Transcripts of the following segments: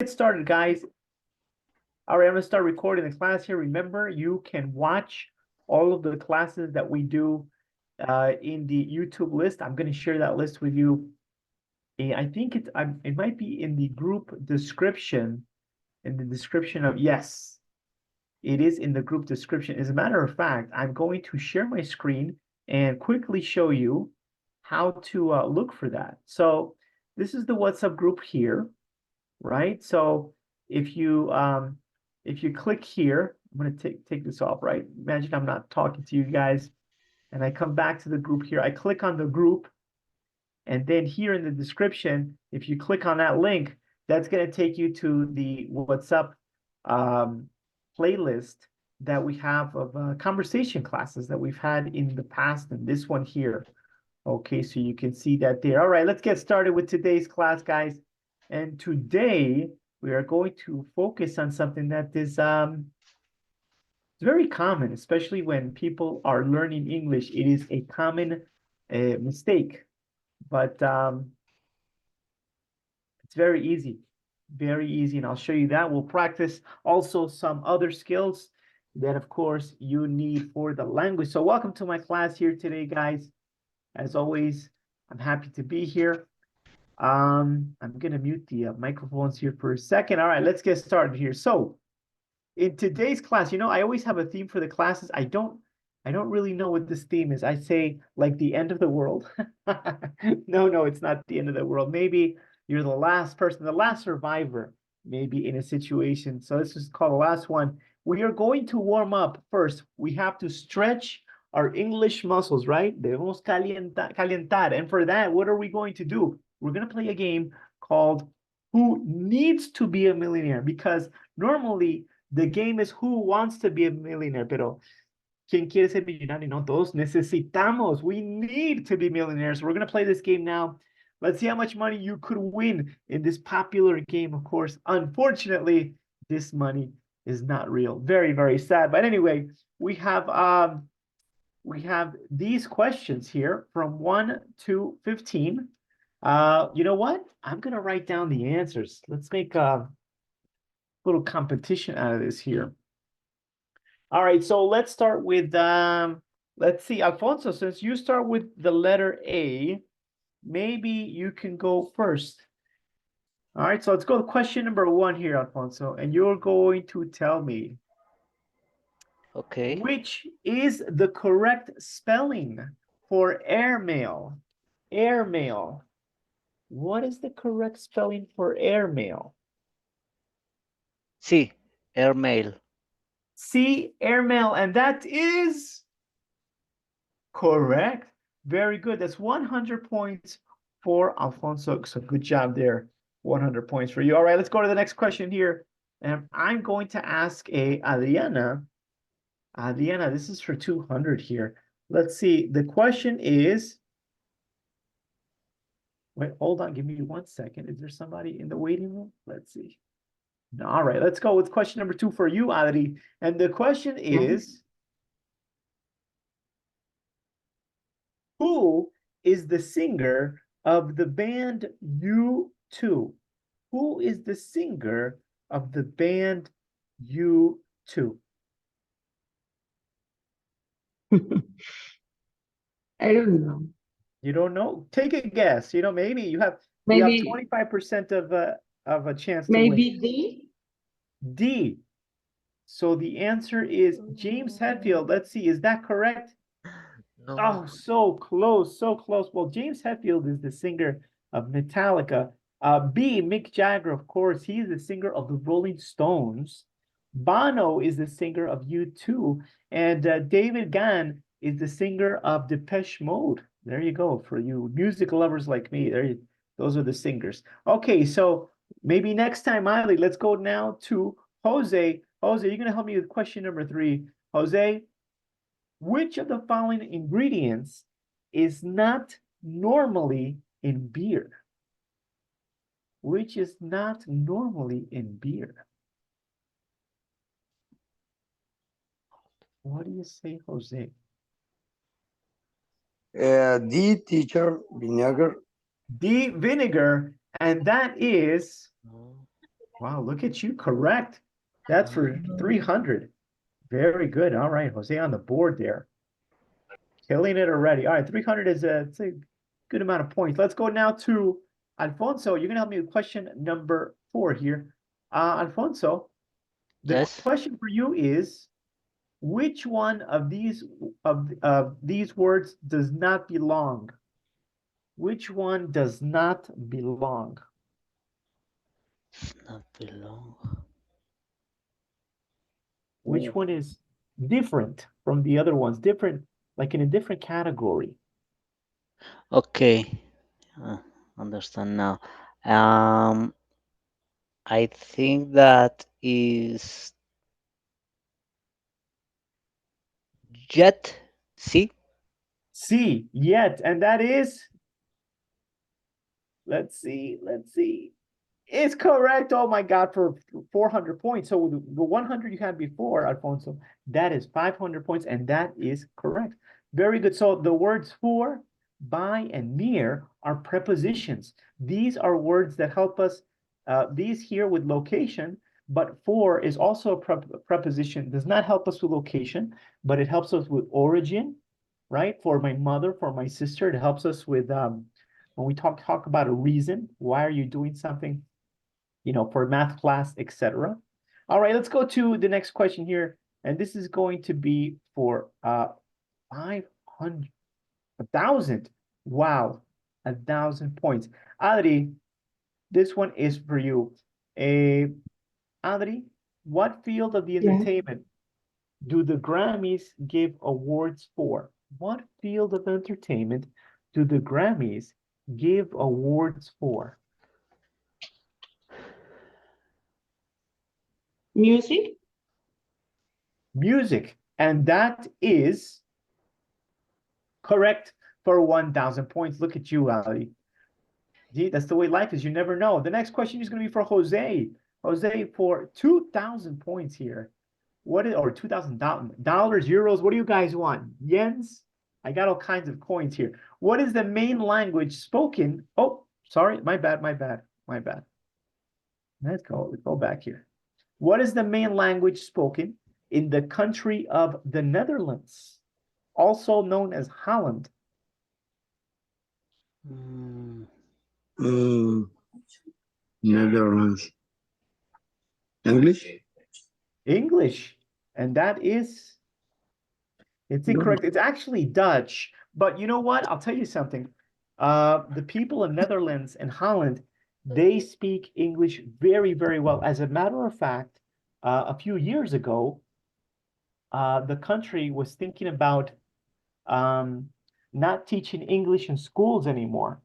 Get started, guys. All right, I'm gonna start recording the class here. Remember, you can watch all of the classes that we do in the YouTube list. I'm gonna share that list with you. I think it might be in the group description. In the description of yes, it is in the group description. As a matter of fact, I'm going to share my screen and quickly show you how to look for that. So this is the WhatsApp group here, right? So if you click here, I'm going to take this off, right? Imagine I'm not talking to you guys, and I come back to the group here. I click on the group, and then here in the description, if you click on that link, that's going to take you to the WhatsApp playlist that we have of conversation classes that we've had in the past, and this one here. Okay, so you can see that there. All right, let's get started with today's class, guys. And today we are going to focus on something that is very common, especially when people are learning English. It is a common mistake, but it's very easy, and I'll show you that. We'll practice also some other skills that, of course, you need for the language. So welcome to my class here today, guys. As always, I'm happy to be here. I'm gonna mute the microphones here for a second. All right, let's get started here. So in today's class, you know, I always have a theme for the classes. I don't really know what this theme is. I say like the end of the world. No, it's not the end of the world. Maybe you're the last person, the last survivor, maybe in a situation. So this is called the last one. We are going to warm up first. We have to stretch our English muscles, right? Debemos calentar. And for that, what are we going to do? We're going to play a game called Who Needs to Be a Millionaire? Because normally the game is Who Wants to Be a Millionaire? Pero ¿quién quiere ser millonario? No, todos necesitamos. We need to be millionaires. We're going to play this game now. Let's see how much money you could win in this popular game, of course. Unfortunately, this money is not real. Very, very sad. But anyway, we have these questions here from 1 to 15. You know what? I'm going to write down the answers. Let's make a little competition out of this here. All right, so let's start with, let's see, Alfonso, since you start with the letter A, maybe you can go first. All right, so let's go to question number 1 here, Alfonso, and you're going to tell me. Okay. Which is the correct spelling for airmail? Airmail. What is the correct spelling for airmail? Sí, airmail. C, airmail, and that is correct. Very good. That's 100 points for Alfonso. So good job there. 100 points for you. All right, let's go to the next question here. And I'm going to ask Adriana. Adriana, this is for 200 here. Let's see. The question is, wait, hold on. Give me 1 second. Is there somebody in the waiting room? Let's see. All right, let's go with question number 2 for you, Adri. And the question is, who is the singer of the band U2? Who is the singer of the band U2? I don't know. You don't know? Take a guess. You know, maybe you have 25% of a chance to win. Maybe D? D. So the answer is James Hetfield. Let's see, is that correct? No. Oh, so close, so close. Well, James Hetfield is the singer of Metallica. B, Mick Jagger, of course, he is the singer of the Rolling Stones. Bono is the singer of U2. And David Gann is the singer of Depeche Mode. There you go, for you music lovers like me. Those are the singers. Okay, so maybe next time, Miley, let's go now to Jose. Jose, you're going to help me with question number 3. Jose, which of the following ingredients is not normally in beer? Which is not normally in beer? What do you say, Jose? D, teacher, vinegar. D, vinegar, and that is No. Wow, look at you, correct. That's for 300. Very good. All right, Jose on the board there. Killing it already. All right, 300 is it's a good amount of points. Let's go now to Alfonso. You're going to help me with question number 4 here. Alfonso, the Yes. question for you is, which one of these words does not belong? Which one does not belong? Not belong. Which one is different from the other ones? Different, like in a different category. Okay. Understand now. Um, I think that is yet. See? C, yet, and that is, let's see. It's correct. Oh my God, for 400 points. So the 100 you had before, Alfonso, that is 500 points, and that is correct. Very good. So the words for, by, and near are prepositions. These are words that help us, these here with location, but for is also a preposition. Does not help us with location, but it helps us with origin, right? For my mother, for my sister, it helps us with, when we talk about a reason, why are you doing something? For math class, etc. All right, let's go to the next question here. And this is going to be for 500, 1,000. Wow, 1,000 points. Adri, this one is for you. Adri, what field of the Yeah. entertainment do the Grammys give awards for? What field of entertainment do the Grammys give awards for? Music. Music, and that is correct for 1,000 points. Look at you, Ali. Gee, that's the way life is. You never know. The next question is going to be for Jose. Jose, for 2,000 points here. Or $2,000, euros? What do you guys want? Yens? I got all kinds of coins here. What is the main language spoken? Oh, sorry, my bad. Let's go back here. What is the main language spoken in the country of the Netherlands, also known as Holland? Mm, Netherlands. English? English. And that is, it's incorrect. It's actually Dutch. But you know what? I'll tell you something. The people of Netherlands and Holland, they speak English very, very well. As a matter of fact, a few years ago, the country was thinking about not teaching English in schools anymore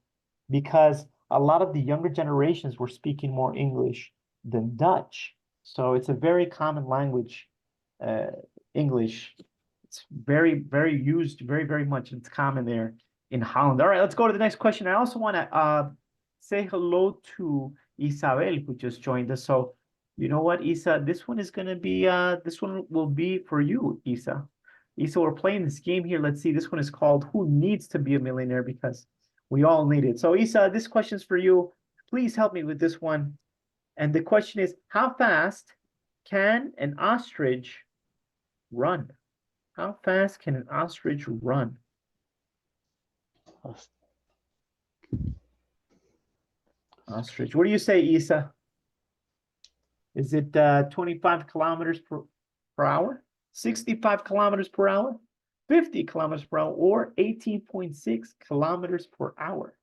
because a lot of the younger generations were speaking more English than Dutch. So it's a very common language, English. It's very, very used, very, very much. It's common there in Holland. All right, let's go to the next question. I also want to say hello to Isabel, who just joined us. So you know what, Isa, this one is going to be, this one will be for you, Isa. Isa, we're playing this game here. Let's see. This one is called Who Needs to Be a Millionaire? Because we all need it. So Isa, this question is for you. Please help me with this one. And the question is, how fast can an ostrich run? How fast can an ostrich run? Ostrich. What do you say, Isa? Is it 25 kilometers per hour? 65 kilometers per hour? 50 kilometers per hour? Or 18.6 kilometers per hour?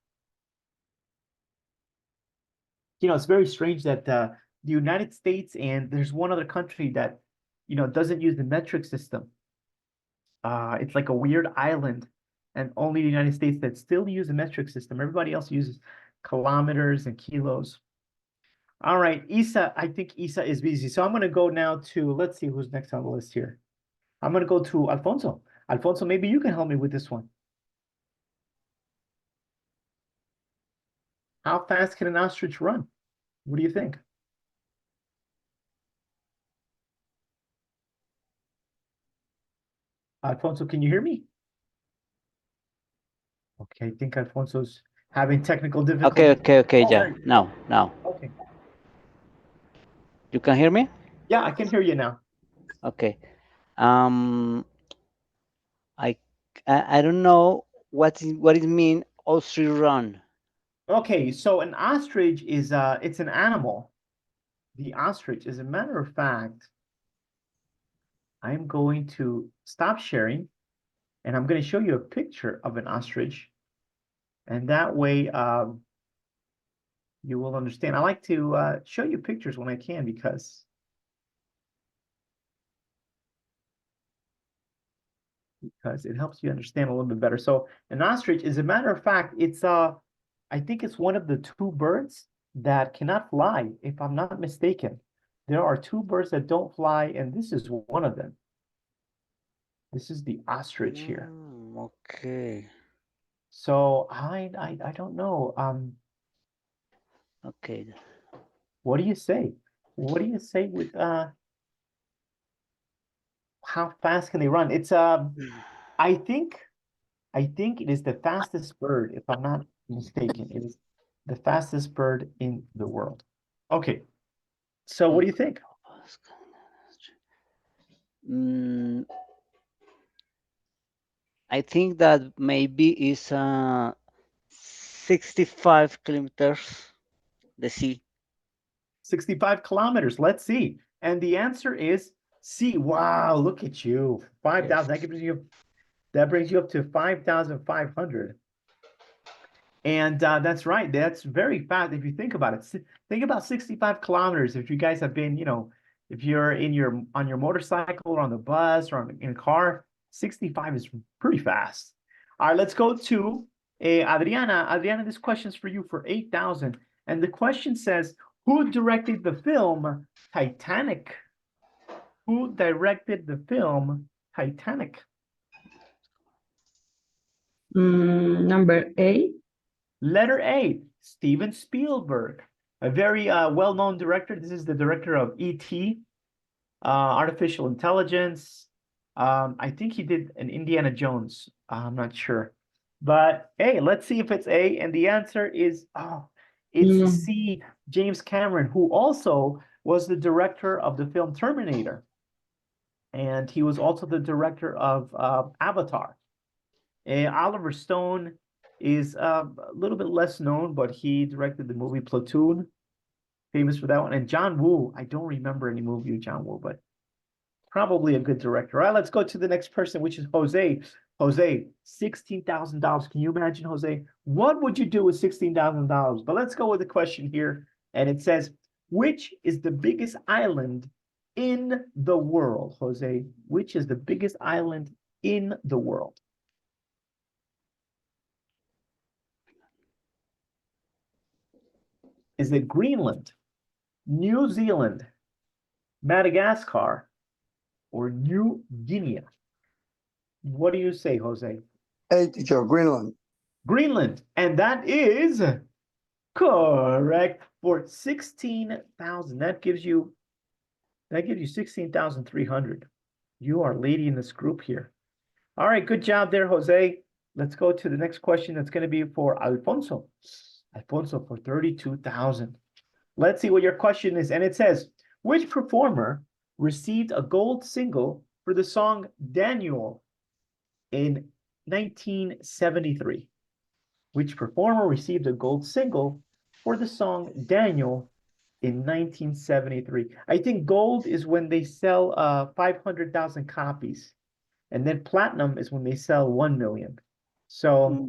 It's very strange that the United States and there's one other country that, doesn't use the metric system. It's like a weird island, and only the United States that still use the metric system. Everybody else uses kilometers and kilos. All right, Isa, I think Isa is busy. So I'm going to go now to, let's see who's next on the list here. I'm going to go to Alfonso. Alfonso, maybe you can help me with this one. How fast can an ostrich run? What do you think? Alfonso, can you hear me? Okay, I think Alfonso's having technical difficulties. okay. Oh, Yeah. Now. okay. You can hear me? Yeah, I can hear you now. Okay. Um, I I don't know what it mean ostrich run. Okay, so an ostrich is it's an animal. The ostrich, as a matter of fact, I'm going to stop sharing and I'm going to show you a picture of an ostrich. And that way you will understand. I like to show you pictures when I can because it helps you understand a little bit better. So an ostrich, as a matter of fact, it's I think it's one of the two birds that cannot fly, if I'm not mistaken. There are two birds that don't fly, and this is one of them. This is the ostrich here. Okay. So I don't know. Okay. What do you say? What do you say with how fast can they run? It's I think it is the fastest bird, if I'm not mistaken. It is the fastest bird in the world. Okay. So what do you think? Mm, I think that maybe is 65 kilometers the sea. 65 kilometers. Let's see. And the answer is C. Wow, look at you. 5,000. Yes. That brings you up to 5,500. And that's right. That's very fast if you think about it. Think about 65 kilometers. If you guys have been, if you're on your motorcycle or on the bus or in a car, 65 is pretty fast. All right, let's go to Adriana. Adriana, this question's for you for 8,000. And the question says, who directed the film Titanic? Who directed the film Titanic? Number 8. Letter A, Steven Spielberg, a very well-known director. This is the director of E.T., Artificial Intelligence. I think he did an Indiana Jones. I'm not sure. But hey, let's see if it's A. And the answer is, it's C, James Cameron, who also was the director of the film Terminator. And he was also the director of Avatar. Oliver Stone is a little bit less known, but he directed the movie Platoon, famous for that one. And John Woo, I don't remember any movie of John Woo, but probably a good director. All right, let's go to the next person, which is Jose. Jose, $16,000. Can you imagine, Jose? What would you do with $16,000? But let's go with the question here. And it says, which is the biggest island in the world, Jose? Which is the biggest island in the world? Is it Greenland, New Zealand, Madagascar, or New Guinea? What do you say, Jose? Hey, teacher, Greenland. Greenland, and that is correct for 16,000. That gives you 16,300. You are leading this group here. All right, good job there, Jose. Let's go to the next question. That's going to be for Alfonso. Alfonso for 32,000. Let's see what your question is. And it says, which performer received a gold single for the song Daniel in 1973? Which performer received a gold single for the song Daniel in 1973? I think gold is when they sell 500,000 copies. And then platinum is when they sell 1 million. So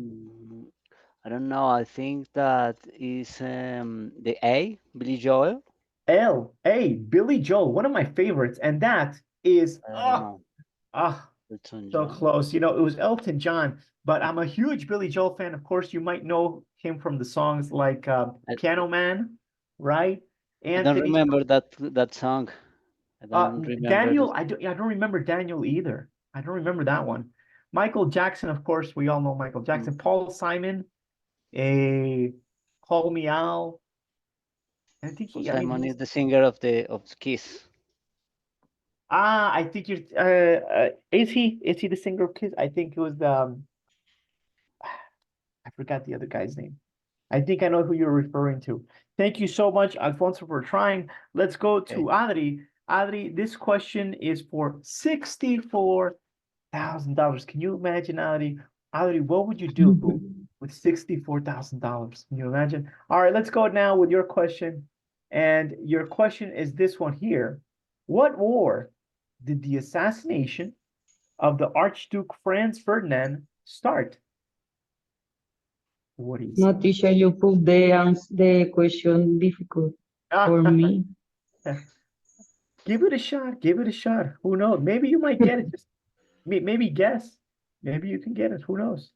I don't know. I think that is the A, Billy Joel. Billy Joel, one of my favorites. And that is so close. It was Elton John, but I'm a huge Billy Joel fan. Of course, you might know him from the songs like Piano Man, right? I don't remember that song. I don't remember Daniel, I don't remember Daniel either. I don't remember that one. Michael Jackson, of course, we all know Michael Jackson. Paul Simon, Call Me Al. I think Simon is the singer of Kiss. I think you're is he the singer of Kiss? I think it was the I forgot the other guy's name. I think I know who you're referring to. Thank you so much, Alfonso, for trying. Let's go to Okay. Adri. Adri, this question is for $64,000. Can you imagine, Adri? Adri, what would you do with $64,000? Can you imagine? All right, let's go now with your question. And your question is this one here. What war did the assassination of the Archduke Franz Ferdinand start? What do you No, say? teacher, you put the question difficult for me. Give it a shot. Give it a shot. Who knows? Maybe you might get it. Just maybe guess. Maybe you can get it. Who knows?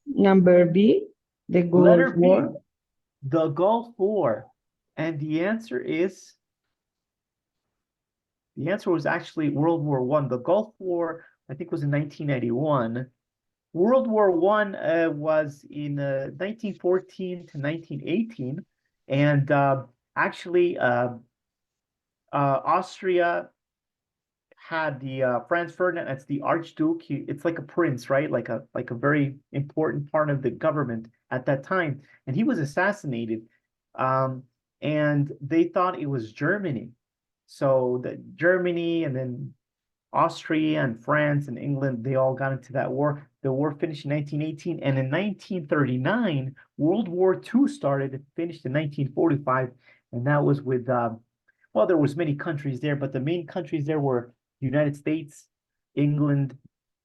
Number B, the Letter Gulf B, War. the Gulf War. And the answer was actually World War I. The Gulf War, I think, was in 1991. World War I was in 1914 to 1918. And actually, Austria had the Franz Ferdinand. That's the Archduke. It's like a prince, right? Like a very important part of the government at that time. And he was assassinated, and they thought it was Germany. So that Germany and then Austria and France and England, they all got into that war. The war finished in 1918, and in 1939, World War II started. It finished in 1945, and that was with well, there was many countries there, but the main countries there were United States, England,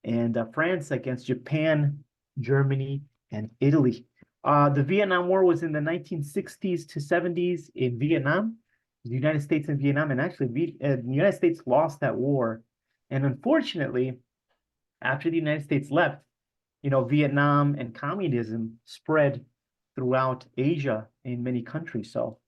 and France against Japan, Germany, and Italy. The Vietnam War was in the 1960s to 70s in Vietnam, the United States and Vietnam, and actually the United States lost that war. And unfortunately, after the United States left, Vietnam and communism spread throughout Asia in many countries. So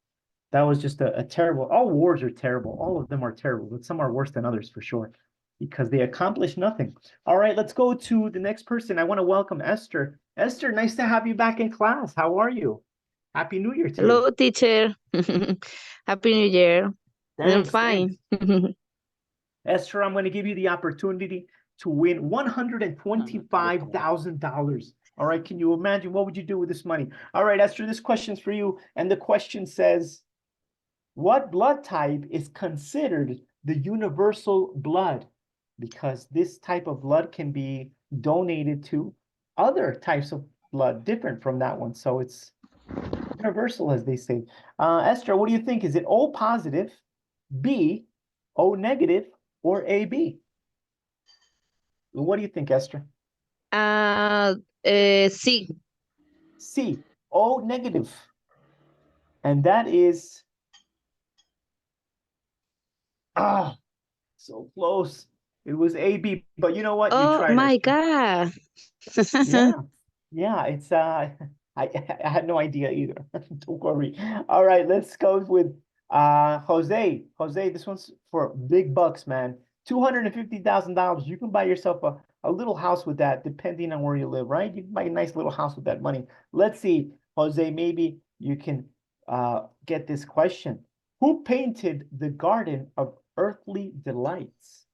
that was just a terrible, all wars are terrible. All of them are terrible, but some are worse than others for sure, because they accomplish nothing. All right, let's go to the next person. I want to welcome Esther. Esther, nice to have you back in class. How are you? Happy New Year to you. Hello, teacher. Happy New Year. I'm Thanks, fine. thanks. Esther, I'm going to give you the opportunity to win $125,000. All right, can you imagine what would you do with this money? All right, Esther, this question's for you. And the question says, what blood type is considered the universal blood? Because this type of blood can be donated to other types of blood different from that one. So it's universal, as they say. Esther, what do you think? Is it O positive, B, O negative, or AB? What do you think, Esther? C. C, O negative. And that is, so close. It was AB, but you know what? You Oh tried, my Esther. God. Yeah, it's I had no idea either. Don't worry. All right, let's go with Jose. Jose, this one's for big bucks, man. $250,000. You can buy yourself a little house with that, depending on where you live, right? You can buy a nice little house with that money. Let's see, Jose, maybe you can get this question. Who painted the Garden of Earthly Delights?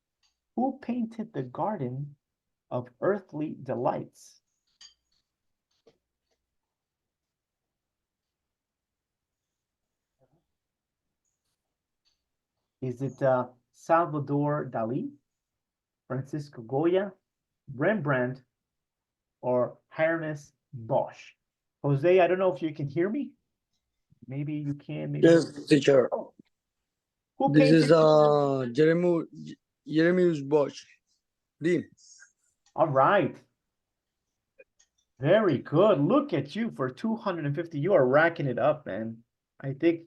Who painted the Garden of Earthly Delights? Is it Salvador Dali, Francisco Goya, Rembrandt, or Hermes Bosch? Jose, I don't know if you can hear me. Maybe you can. Maybe. Yes, teacher. Oh. Who This painted? is Jeremiah Bosch. D. All right. Very good. Look at you for 250. You are racking it up, man. I think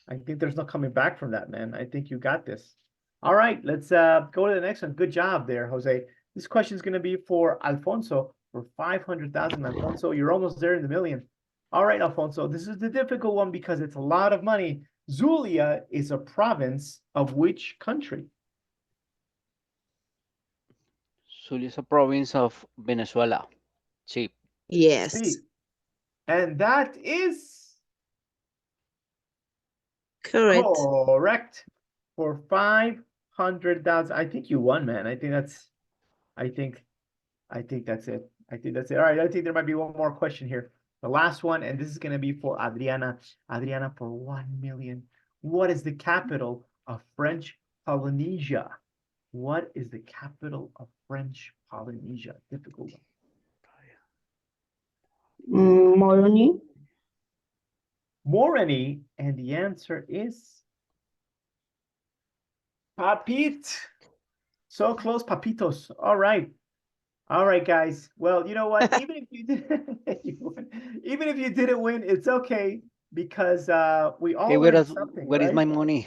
there's no coming back from that, man. I think you got this. All right, let's go to the next one. Good job there, Jose. This question is going to be for Alfonso for 500,000. Alfonso, you're almost there in the million. All right, Alfonso, this is the difficult one because it's a lot of money. Zulia is a province of which country? Zulia is a province of Venezuela. Sí. Yes. C. And that is Correct. correct for 500,000. I think you won, man. I think that's it. I think that's it. All right, I think there might be one more question here. The last one, and this is going to be for Adriana. Adriana, for 1 million. What is the capital of French Polynesia? What is the capital of French Polynesia? Difficult one. Moroni. Moroni, and the answer is Papit. So close, Papitos. All right. All right, guys. Well, you know what? Even if you even if you didn't win, it's okay because we all Hey, learned something, where is right? my money?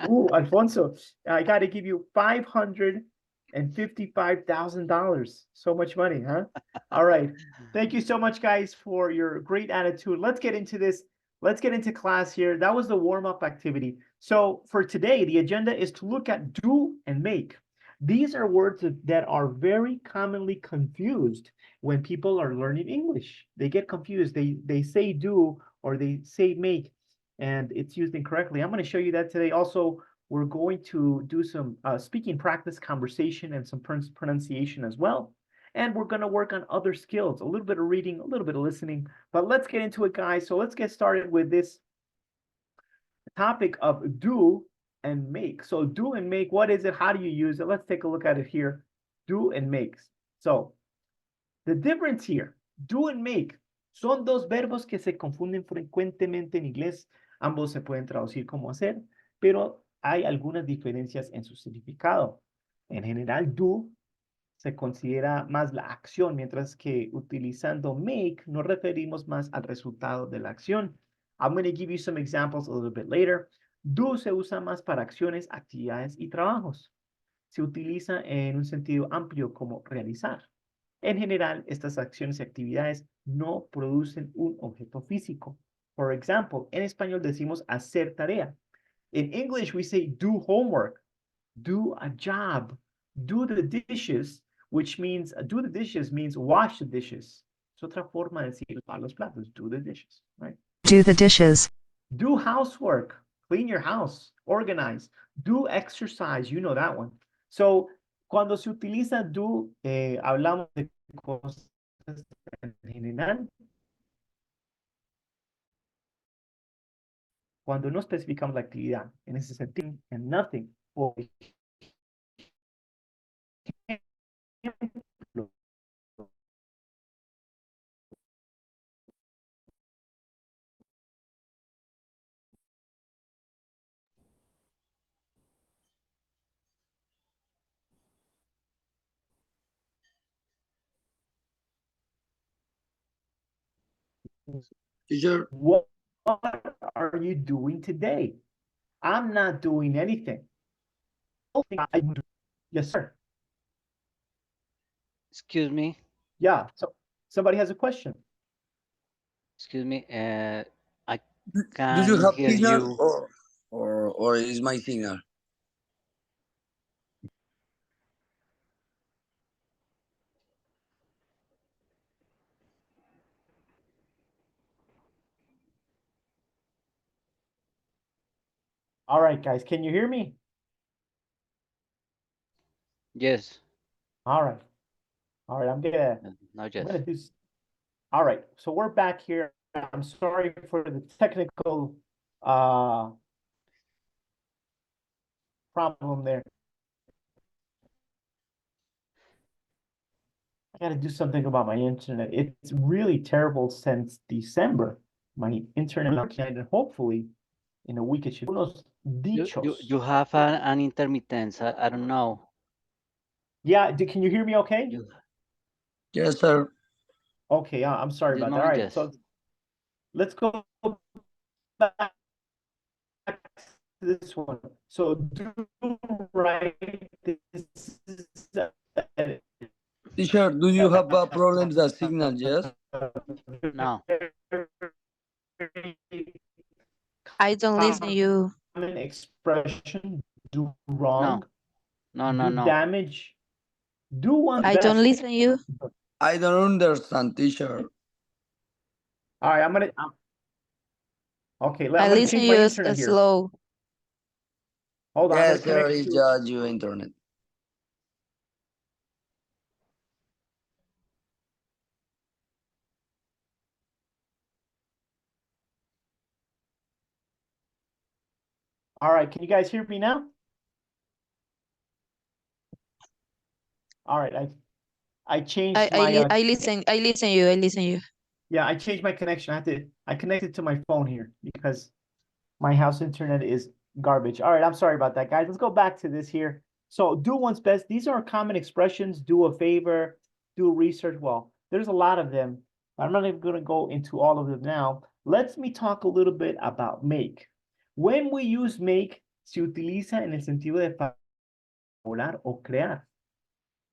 Ooh, Alfonso, I got to give you $555,000. So much money, huh? All right. Thank you so much, guys, for your great attitude. Let's get into this. Let's get into class here. That was the warm-up activity. So for today, the agenda is to look at do and make. These are words that are very commonly confused when people are learning English. They get confused. They say do or they say make, and it's used incorrectly. I'm going to show you that today. Also, we're going to do some speaking practice, conversation, and some pronunciation as well. And we're going to work on other skills, a little bit of reading, a little bit of listening. But let's get into it, guys. So let's get started with this topic of do and make. So do and make, what is it? How do you use it? Let's take a look at it here. Do and makes. So the difference here, do and make, son dos verbos que se confunden frecuentemente en inglés. Ambos se pueden traducir como hacer, pero hay algunas diferencias en su significado. En general, do se considera más la acción, mientras que utilizando make nos referimos más al resultado de la acción. I'm going to give you some examples a little bit later. Do se usa más para acciones, actividades y trabajos. Se utiliza en un sentido amplio como realizar. En general, estas acciones y actividades no producen un objeto físico. For example, en español decimos hacer tarea. In English, we say do homework, do a job, do the dishes, which means do the dishes means wash the dishes. Es otra forma de decir lavar los platos, do the dishes, right? Do the dishes. Do housework, clean your house, organize. Do exercise, you know that one. So, cuando se utiliza do, hablamos de cosas en general. Cuando no especificamos la actividad, en ese sentido, and nothing. Por ejemplo, Teacher, what are you doing today? I'm not doing anything. Yes, sir. Excuse me. Yeah, so somebody has a question. Excuse me. I do you can't have hear signal you. or is my signal? All right, guys, can you hear me? Yes. All right. All right, No, I'm yes. gonna do. All right, so we're back here. I'm sorry for the technical problem there. I gotta do something about my internet. It's really terrible since December. My internet, and hopefully in a week it should. Unos dichos. You have an intermittence. I don't know. Yeah, can you hear me okay? You, Yes, sir. Okay, I'm sorry this about that. All moment, right, yes. so let's go back to this one. So do right. This is Teacher, do you have problems with signal? Yes. No. I don't listen to you. Common expression, do wrong, No. damage, do one's I best. don't listen to you. I don't understand, teacher. All right, I'm gonna okay. I'm I gonna listen change to my you internet here. slow. Hold on, I'm Yes, gonna sir. connect It's to. just your internet. All right, can you guys hear me now? All right, I changed my I listen you. yeah, I changed my connection. I connected to my phone here because my house internet is garbage. All right, I'm sorry about that, guys. Let's go back to this here. So do one's best. These are common expressions. Do a favor, do research. Well, there's a lot of them. I'm not even going to go into all of them now. Let me talk a little bit about make. When we use make, se utiliza en el sentido de fabular o crear.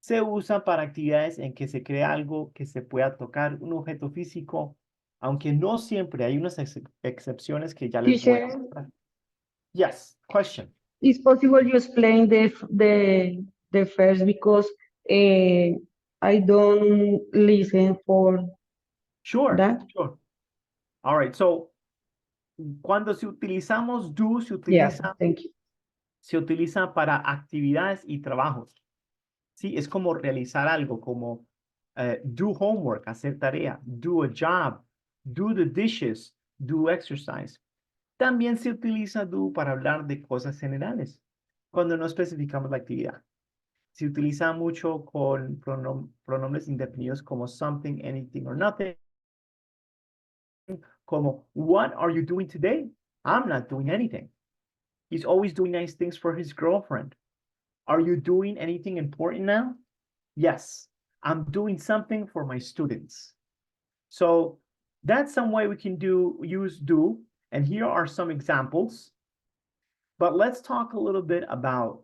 Se usa para actividades en que se crea algo que se pueda tocar, un objeto físico, aunque no siempre hay unas excepciones que ya les voy a Teacher, mostrar. Yes, question. it's possible you explain the first because I don't listen for Sure, that. sure. All right, so cuando si utilizamos do, Yeah, thank you. se utiliza para actividades y trabajos. Sí, es como realizar algo, como do homework, hacer tarea, do a job, do the dishes, do exercise. También se utiliza do para hablar de cosas generales, cuando no especificamos la actividad. Se utiliza mucho con pronombres indefinidos como something, anything, or nothing. Como, what are you doing today? I'm not doing anything. He's always doing nice things for his girlfriend. Are you doing anything important now? Yes, I'm doing something for my students. So that's some way we can use do. And here are some examples. But let's talk a little bit about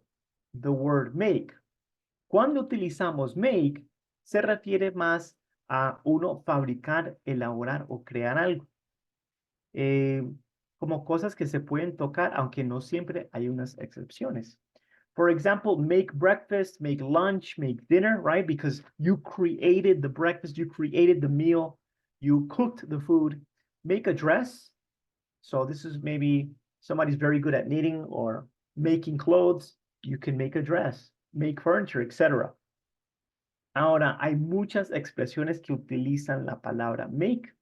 the word make. Cuando utilizamos make, se refiere más a uno fabricar, elaborar o crear algo. Como cosas que se pueden tocar, aunque no siempre hay unas excepciones. For example, make breakfast, make lunch, make dinner, right? Because you created the breakfast, you created the meal, you cooked the food. Make a dress. So this is maybe somebody's very good at knitting or making clothes. You can make a dress, make furniture, etc. Ahora, hay muchas expresiones que utilizan la palabra make.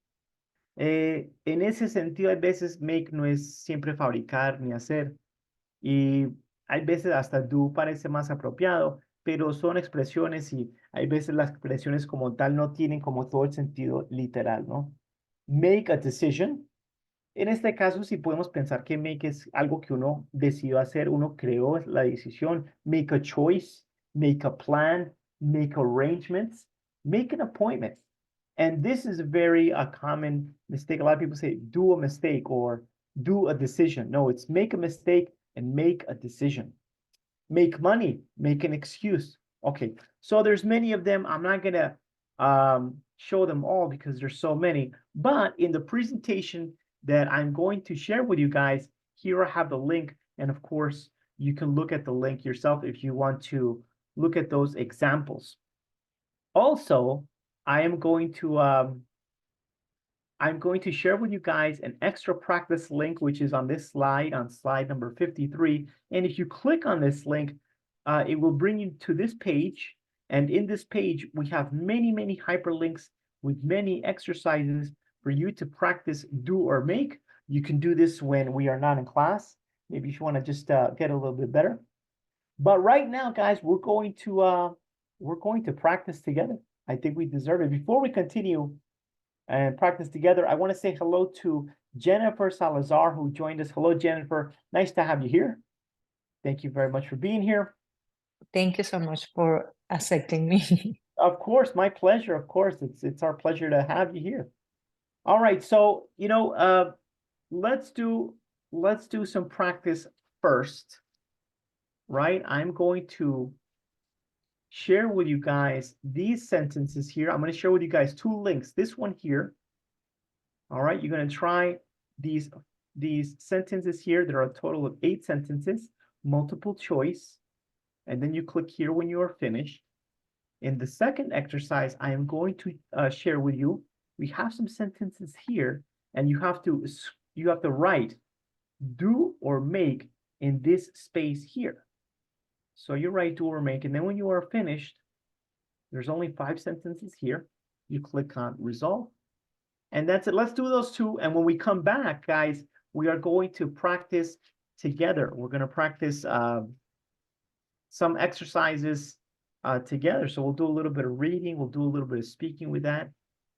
En ese sentido, hay veces make no es siempre fabricar ni hacer. Y hay veces hasta do parece más apropiado, pero son expresiones y hay veces las expresiones como tal no tienen como todo el sentido literal, ¿no? Make a decision. En este caso, sí podemos pensar que make es algo que uno decidió hacer, uno creó la decisión. Make a choice, make a plan, make arrangements, make an appointment. And this is a very common mistake. A lot of people say, do a mistake or do a decision. No, it's make a mistake and make a decision. Make money, make an excuse. Okay, so there's many of them. I'm not gonna show them all because there's so many, but in the presentation that I'm going to share with you guys, here I have the link, and of course, you can look at the link yourself if you want to look at those examples. Also, I'm going to share with you guys an extra practice link, which is on this slide, on slide number 53. And if you click on this link, it will bring you to this page. And in this page, we have many, many hyperlinks with many exercises for you to practice do or make. You can do this when we are not in class. Maybe if you want to just get a little bit better. But right now, guys, we're going to practice together. I think we deserve it. Before we continue and practice together, I want to say hello to Jennifer Salazar, who joined us. Hello, Jennifer. Nice to have you here. Thank you very much for being here. Thank you so much for accepting me. Of course, my pleasure. Of course, it's our pleasure to have you here. All right, so let's do some practice first, right? I'm going to share with you guys these sentences here. I'm going to share with you guys two links. This one here. All right, you're going to try these sentences here. There are a total of 8 sentences, multiple choice, and then you click here when you are finished. In the second exercise, I am going to share with you. We have some sentences here, and you have to write do or make in this space here. So you write do or make, and then when you are finished, there's only 5 sentences here. You click on resolve, and that's it. Let's do those two, and when we come back, guys, we are going to practice together. We're going to practice some exercises together. So we'll do a little bit of reading. We'll do a little bit of speaking with that,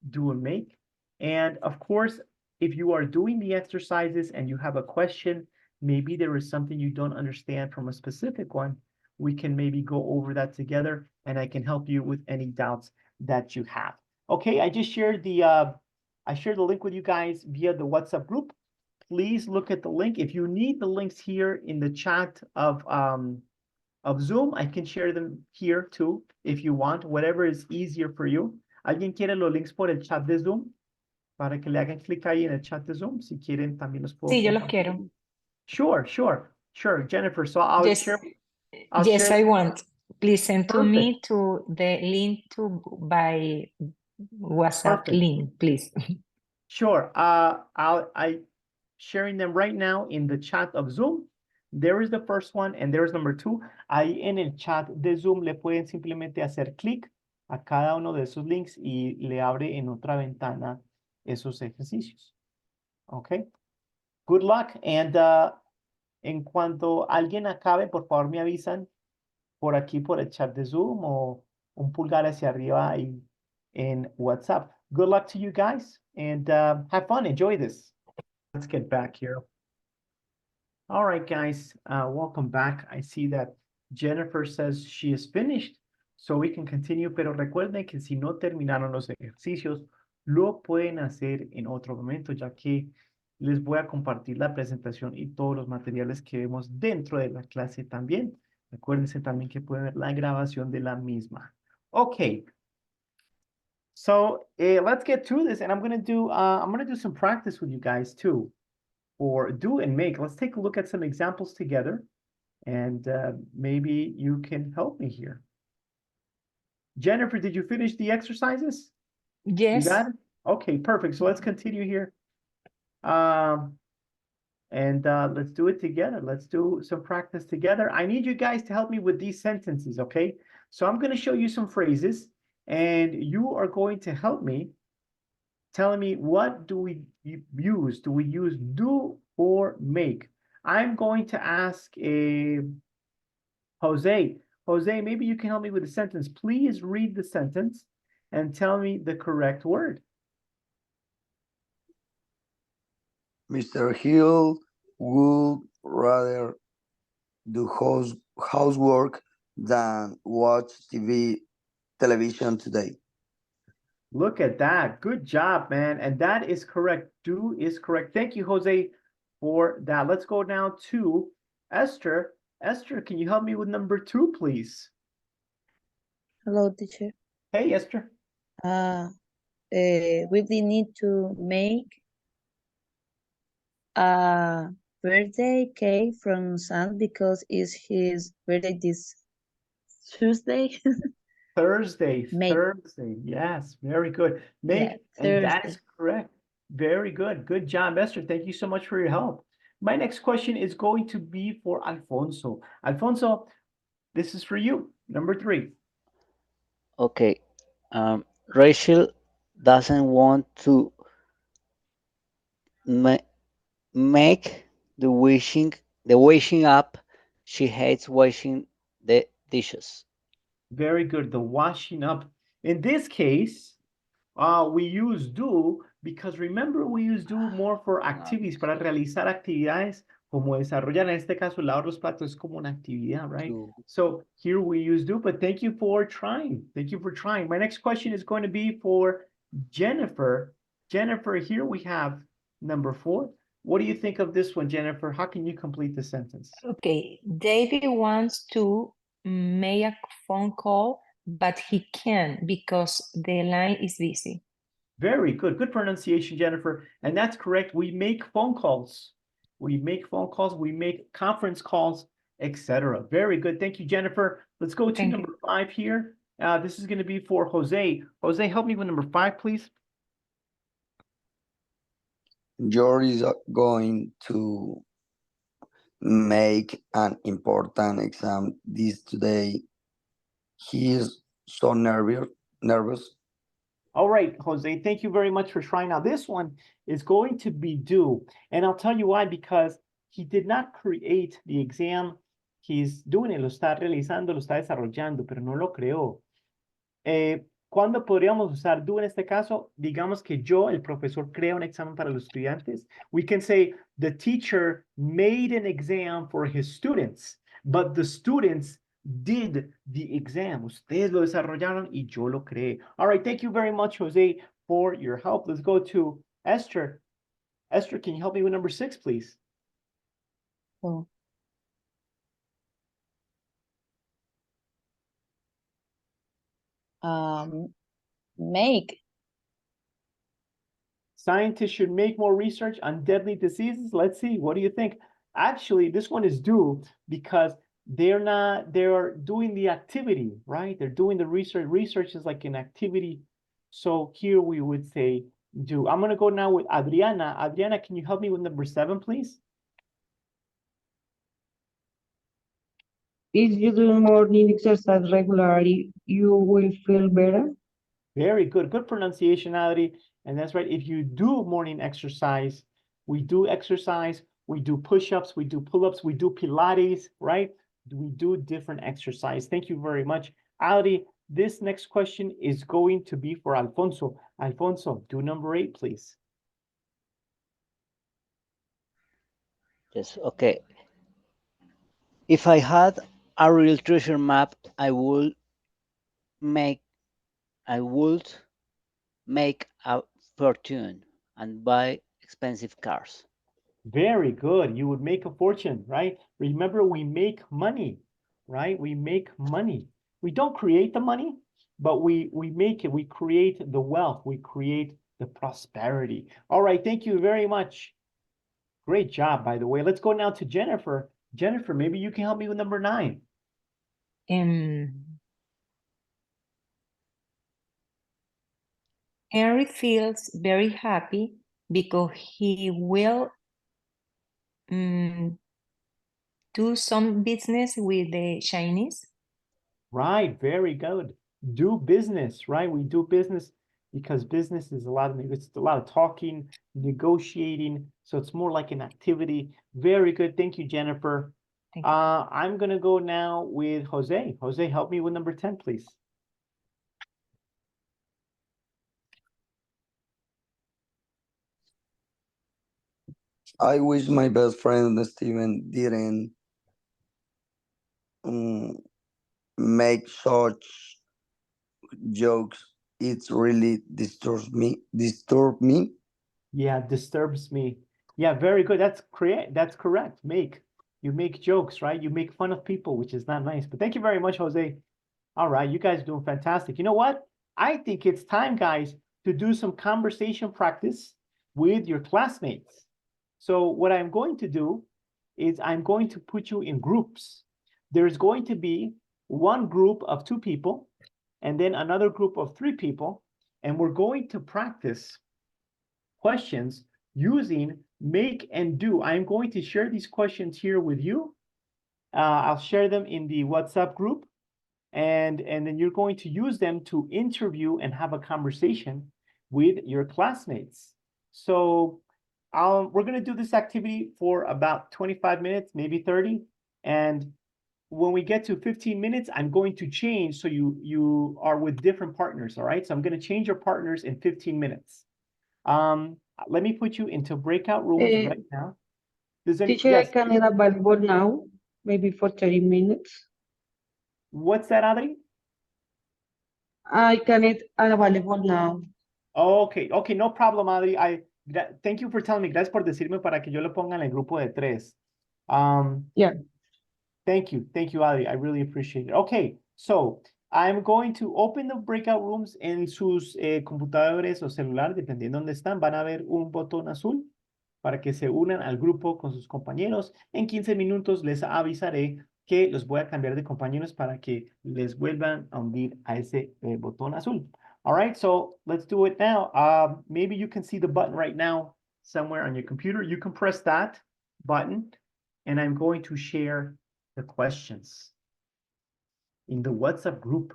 do and make. And of course, if you are doing the exercises and you have a question, maybe there is something you don't understand from a specific one, we can maybe go over that together and I can help you with any doubts that you have. Okay, I just shared the link with you guys via the WhatsApp group. Please look at the link. If you need the links here in the chat of Zoom, I can share them here too, if you want, whatever is easier for you. ¿Alguien quiere los links por el chat de Zoom? Para que le hagan clic ahí en el chat de Zoom. Si quieren, también los puedo Sí, yo los compartir. quiero. Sure, Jennifer. So I'll Yes, share. yes, I want. Please send to me Perfect. to the link to by WhatsApp Perfect. link, please. Sure. I sharing them right now in the chat of Zoom. There is the first one and there's number 2. Ahí en el chat de Zoom le pueden simplemente hacer clic a cada uno de esos links y le abre en otra ventana esos ejercicios. Okay. Good luck. And en cuanto alguien acabe, por favor me avisan por aquí por el chat de Zoom o un pulgar hacia arriba ahí en WhatsApp. Good luck to you guys and have fun. Enjoy this. Let's get back here. All right, guys, welcome back. I see that Jennifer says she is finished, so we can continue, pero recuerden que si no terminaron los ejercicios, lo pueden hacer en otro momento, ya que les voy a compartir la presentación y todos los materiales que vemos dentro de la clase también. Acuérdense también que pueden ver la grabación de la misma. Okay. So let's get through this, and I'm gonna do some practice with you guys too, for do and make. Let's take a look at some examples together, and maybe you can help me here. Jennifer, did you finish the exercises? You Yes. got it? Okay, perfect. So let's continue here. Let's do it together. Let's do some practice together. I need you guys to help me with these sentences, okay? So I'm going to show you some phrases, and you are going to help me telling me what do we use? Do we use do or make? I'm going to ask Jose. Jose, maybe you can help me with the sentence. Please read the sentence and tell me the correct word. Mr. Hill would rather do housework than watch television today. Look at that. Good job, man. And that is correct. Do is correct. Thank you, Jose, for that. Let's go now to Esther. Esther, can you help me with number 2, please? Hello, teacher. Hey, Esther. We will need to make a birthday cake from Sam because it's his birthday this Tuesday. Thursday. Make. Thursday. Yes, very good. Make, Yeah, and that Thursday. is correct. Very good. Good job, Esther. Thank you so much for your help. My next question is going to be for Alfonso. Alfonso, this is for you. Number 3. Okay. Rachel doesn't want to make the washing up. She hates washing the dishes. Very good. The washing up. In this case, we use do because remember we use do more for activities, para realizar actividades como desarrollar. En este caso, lavar los platos es como una actividad, right? Do. So here we use do, but thank you for trying. Thank you for trying. My next question is going to be for Jennifer. Jennifer, here we have number 4. What do you think of this one, Jennifer? How can you complete the sentence? Okay. David wants to make a phone call, but he can't because the line is busy. Very good. Good pronunciation, Jennifer. And that's correct. We make phone calls. We make phone calls. We make conference calls, etc. Very good. Thank you, Jennifer. Let's go to Thank number 5 here. This is going to be for Jose. Jose, help me with number 5, please. George is going to make an important exam this today. He is so nervous. All right, Jose, thank you very much for trying. Now, this one is going to be do. And I'll tell you why, because he did not create the exam. He's doing it, lo está realizando, lo está desarrollando, pero no lo creó. ¿Cuándo podríamos usar do en este caso? Digamos que yo, el profesor, crea un examen para los estudiantes. We can say the teacher made an exam for his students, but the students did the exam. Ustedes lo desarrollaron y yo lo creé. All right, thank you very much, Jose, for your help. Let's go to Esther. Esther, can you help me with number 6, please? Oh. Make. Scientists should make more research on deadly diseases. Let's see, what do you think? Actually, this one is due because they're doing the activity, right? They're doing the research. Research is like an activity. So here we would say do. I'm gonna go now with Adriana. Adriana, can you help me with number 7, please? If you do morning exercise regularly, you will feel better. Very good. Good pronunciation, Adri. And that's right. If you do morning exercise, we do exercise, we do push-ups, we do pull-ups, we do Pilates, right? We do different exercise. Thank you very much. Adri, this next question is going to be for Alfonso. Alfonso, do number 8, please. Yes, okay. If I had a real treasure map, I would make a fortune and buy expensive cars. Very good. You would make a fortune, right? Remember, we make money, right? We make money. We don't create the money, but we make it. We create the wealth. We create the prosperity. All right. Thank you very much. Great job, by the way. Let's go now to Jennifer. Jennifer, maybe you can help me with number 9. Henry feels very happy because he will do some business with the Chinese. Right. Very good. Do business, right? We do business because business is it's a lot of talking, negotiating. So it's more like an activity. Very good. Thank you, Jennifer. Thank you. I'm going to go now with Jose. Jose, help me with number 10, please. I wish my best friend Steven didn't make such jokes. It really disturbs me. Yeah, disturbs me. Yeah, very good. That's correct. You make jokes, right? You make fun of people, which is not nice. But thank you very much, Jose. All right, you guys are doing fantastic. You know what? I think it's time, guys, to do some conversation practice with your classmates. So what I'm going to do is I'm going to put you in groups. There's going to be one group of 2 people and then another group of 3 people, and we're going to practice questions using make and do. I'm going to share these questions here with you. I'll share them in the WhatsApp group, and then you're going to use them to interview and have a conversation with your classmates. So we're going to do this activity for about 25 minutes, maybe 30. And when we get to 15 minutes, I'm going to change so you are with different partners, all right? So I'm going to change your partners in 15 minutes. Let me put you into breakout rooms right now. Teacher, yes. I can add available now, maybe for 30 minutes. What's that, Adri? I can add available now. Okay, no problem, Adri. Thank you for telling me. Gracias por decirme para que yo lo ponga en el grupo de 3. Yeah. Thank you, Adri. I really appreciate it. Okay, so I'm going to open the breakout rooms en sus computadores o celular, dependiendo de dónde están. Van a ver un botón azul para que se unan al grupo con sus compañeros. En 15 minutos les avisaré que los voy a cambiar de compañeros para que les vuelvan a unir a ese botón azul. All right, so let's do it now. Maybe you can see the button right now somewhere on your computer. You can press that button, and I'm going to share the questions in the WhatsApp group.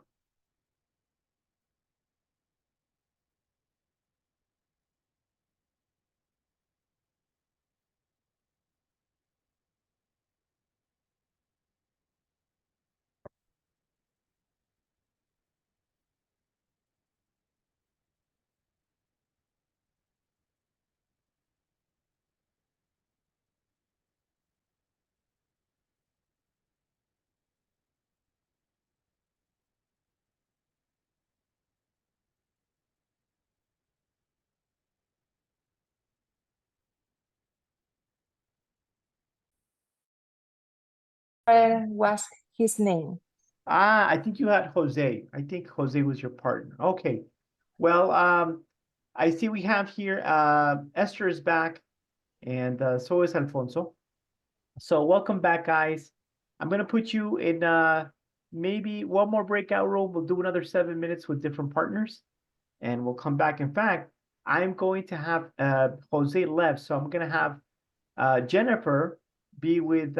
was his name? Ah, I think you had Jose. I think Jose was your partner. Okay. Well, I see we have here Esther is back, and so is Alfonso. So welcome back, guys. I'm gonna put you in maybe one more breakout room. We'll do another 7 minutes with different partners, and we'll come back. In fact, I'm going to have Jose left, so I'm gonna have Jennifer be with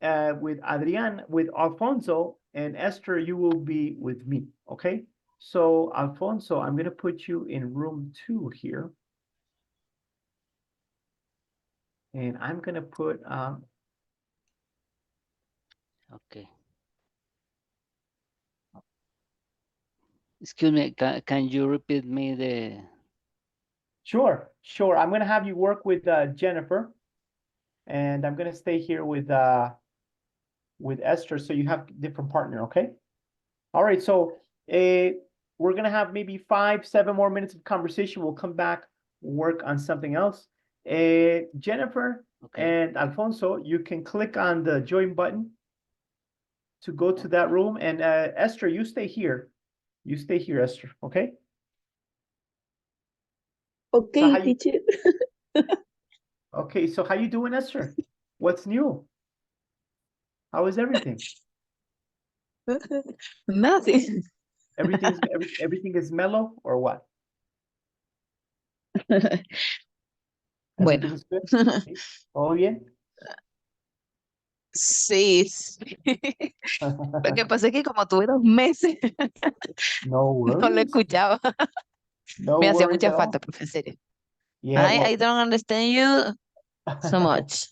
Adrian, with Alfonso, and Esther, you will be with me, okay? So Alfonso, I'm gonna put you in room 2 here. And I'm gonna put Okay. Excuse me, can you repeat me the... sure. I'm gonna have you work with Jennifer, and I'm gonna stay here with Esther, so you have different partner, okay? All right, so we're gonna have maybe 5-7 more minutes of conversation. We'll come back, work on something else. Jennifer and Alfonso, you can click on the join button to go to that room, and Esther, you stay here. You stay here, Esther, okay? Okay, So teacher. Okay, so how you doing, Esther? What's new? How is everything? Nothing. Everything is mellow or what? Bueno. Everything is good? ¿Sí? ¿Todo bien? Sí. Lo que pasa es que como tuve 2 meses, No no lo worries. escuchaba. No Me hacía worries mucha at all. falta, profe, en serio. Yeah, well, I don't understand you so much.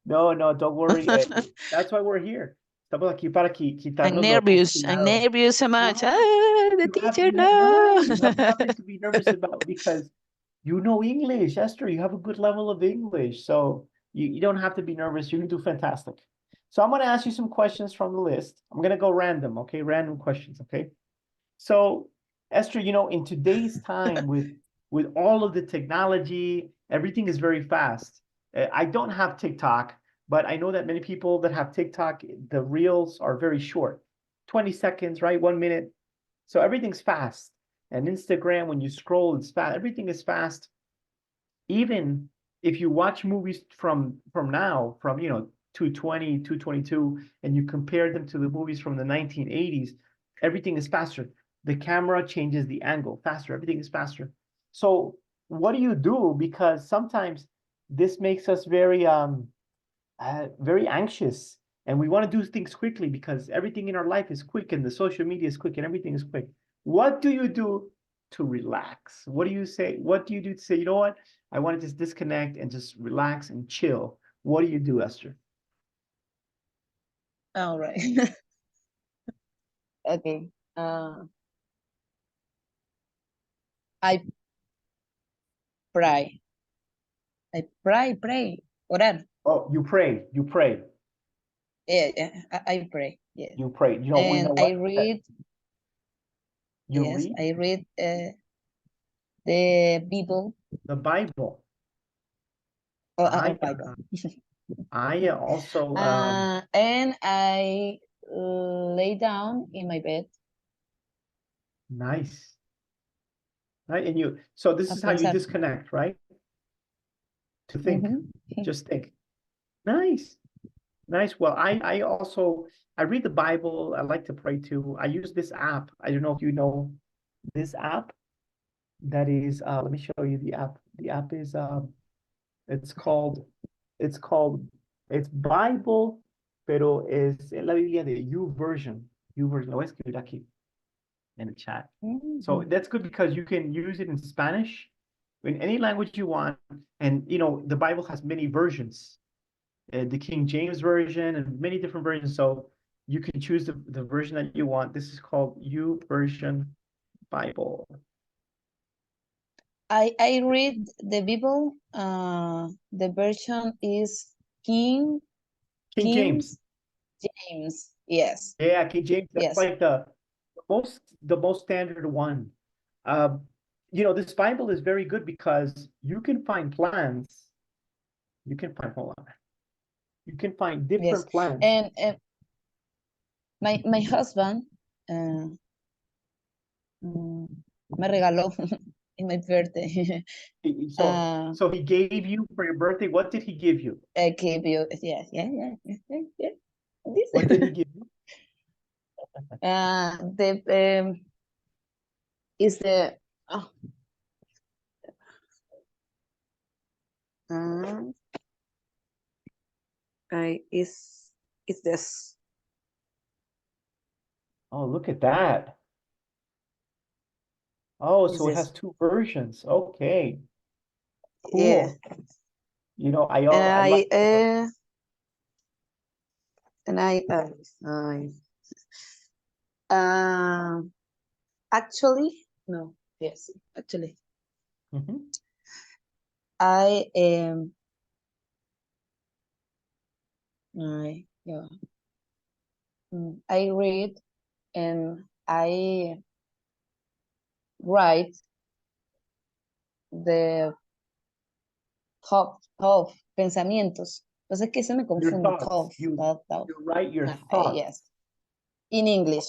no, don't worry. That's why we're here. Estamos aquí para I'm quitarnos lo nervous. I'm obstinado. nervous so much. No, The teacher, no. You have nothing to be nervous about because you know English, Esther. You have a good level of English, so you don't have to be nervous. You can do fantastic. So I'm going to ask you some questions from the list. I'm going to go random, okay? Random questions, okay? So, Esther, you know, in today's time with all of the technology, everything is very fast. I don't have TikTok, but I know that many people that have TikTok, the reels are very short, 20 seconds, right? 1 minute. So everything's fast. And Instagram, when you scroll, it's fast. Everything is fast. Even if you watch movies from now, from 220, 222, and you compare them to the movies from the 1980s, everything is faster. The camera changes the angle faster. Everything is faster. So what do you do? Because sometimes this makes us very anxious, and we want to do things quickly because everything in our life is quick, and the social media is quick, and everything is quick. What do you do to relax? What do you say? What do you do to say, you know what? I want to just disconnect and just relax and chill. What do you do, Esther? All right. Okay. I pray. I pray. Orar. Oh, you pray. Yeah, I pray. Yeah. You pray. You know, we know And what? I read. You Yes, read I read the Bible. the Bible. Bible. I also And I lay down in my bed. nice. Right, and so this A is how you pensar. disconnect, right? To think, Mhm. just think. Nice. Well, I also read the Bible. I like to pray too. I use this app. I don't know if you know this app. That is, let me show you the app. The app is it's called it's Bible, pero es la Biblia de YouVersion. YouVersion. Lo voy a escribir aquí in the chat. So that's good because you can use it in Spanish, in any language you want. And the Bible has many versions. The King James Version and many different versions. So you can choose the version that you want. This is called YouVersion Bible. I read the Bible. The version is King James. James. Yes. Yeah, King James. That's Yes. like the most standard one. This Bible is very good because you can find plans. Hold on. You can find different Yes. plans. And my husband me regaló in my birthday. So he gave you for your birthday, what did he give you? I gave you, yeah. This. What did he give you? The is the is this. Oh, look at that. Oh, Is so it has this. two versions. Okay. Cool. Yeah. You know, I And like actually, no, yes, actually, Mhm. I am. Yeah. I read and I write the top pensamientos. Entonces que se me Your confunde. thoughts. You write your Ah, thoughts. yes. In English.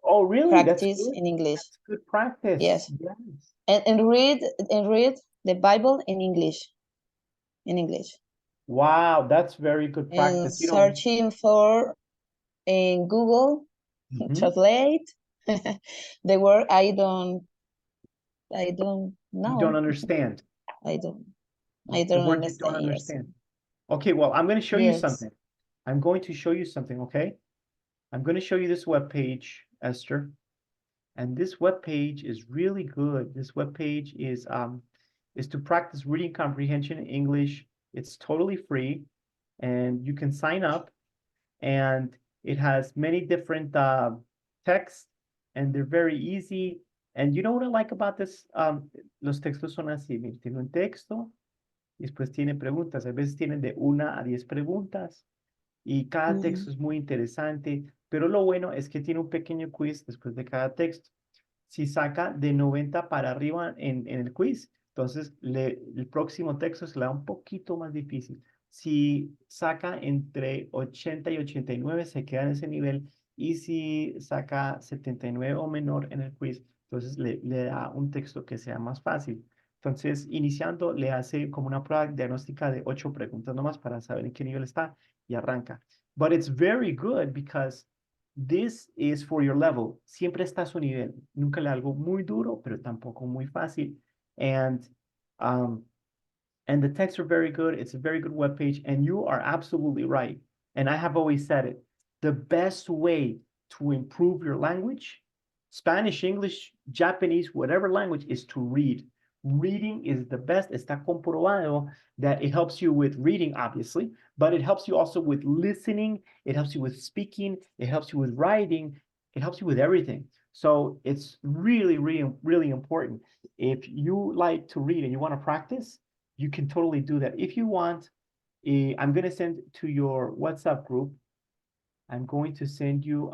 Oh, really? That's Practice good. in English. That's good practice. Yes. Yes. And read the Bible in English. Wow, that's very good And practice. You know, searching for in Google mhm. translate the word I don't know. You don't understand. I don't The word you don't understand. Yes. understand. Okay, well, I'm going to show you Yes. something. I'm going to show you something, okay? I'm going to show you this web page, Esther. And this web page is really good. This web page is to practice reading comprehension in English. It's totally free, and you can sign up. And it has many different texts, and they're very easy. And you know what I like about this? Los textos son así. Mira, tiene un texto, y después tiene preguntas. A veces tienen de 1 a 10 preguntas. Y cada texto es muy interesante, pero lo bueno es que tiene un pequeño quiz después de cada texto. Si saca de 90 para arriba en el quiz, entonces el próximo texto se le da un poquito más difícil. Si saca entre 80 y 89, se queda en ese nivel. Y si saca 79 o menor en el quiz, entonces le da un texto que sea más fácil. Entonces, iniciando, le hace como una prueba diagnóstica de 8 preguntas nomás para saber en qué nivel está y arranca. But it's very good because this is for your level. Siempre está a su nivel. Nunca le algo muy duro, pero tampoco muy fácil. And the texts are very good. It's a very good webpage, and you are absolutely right. And I have always said it. The best way to improve your language, Spanish, English, Japanese, whatever language, is to read. Reading is the best. Está comprobado that it helps you with reading, obviously, but it helps you also with listening. It helps you with speaking. It helps you with writing. It helps you with everything. So it's really, really, really important. If you like to read and you want to practice, you can totally do that. If you want, I'm going to send to your WhatsApp group. I'm going to send you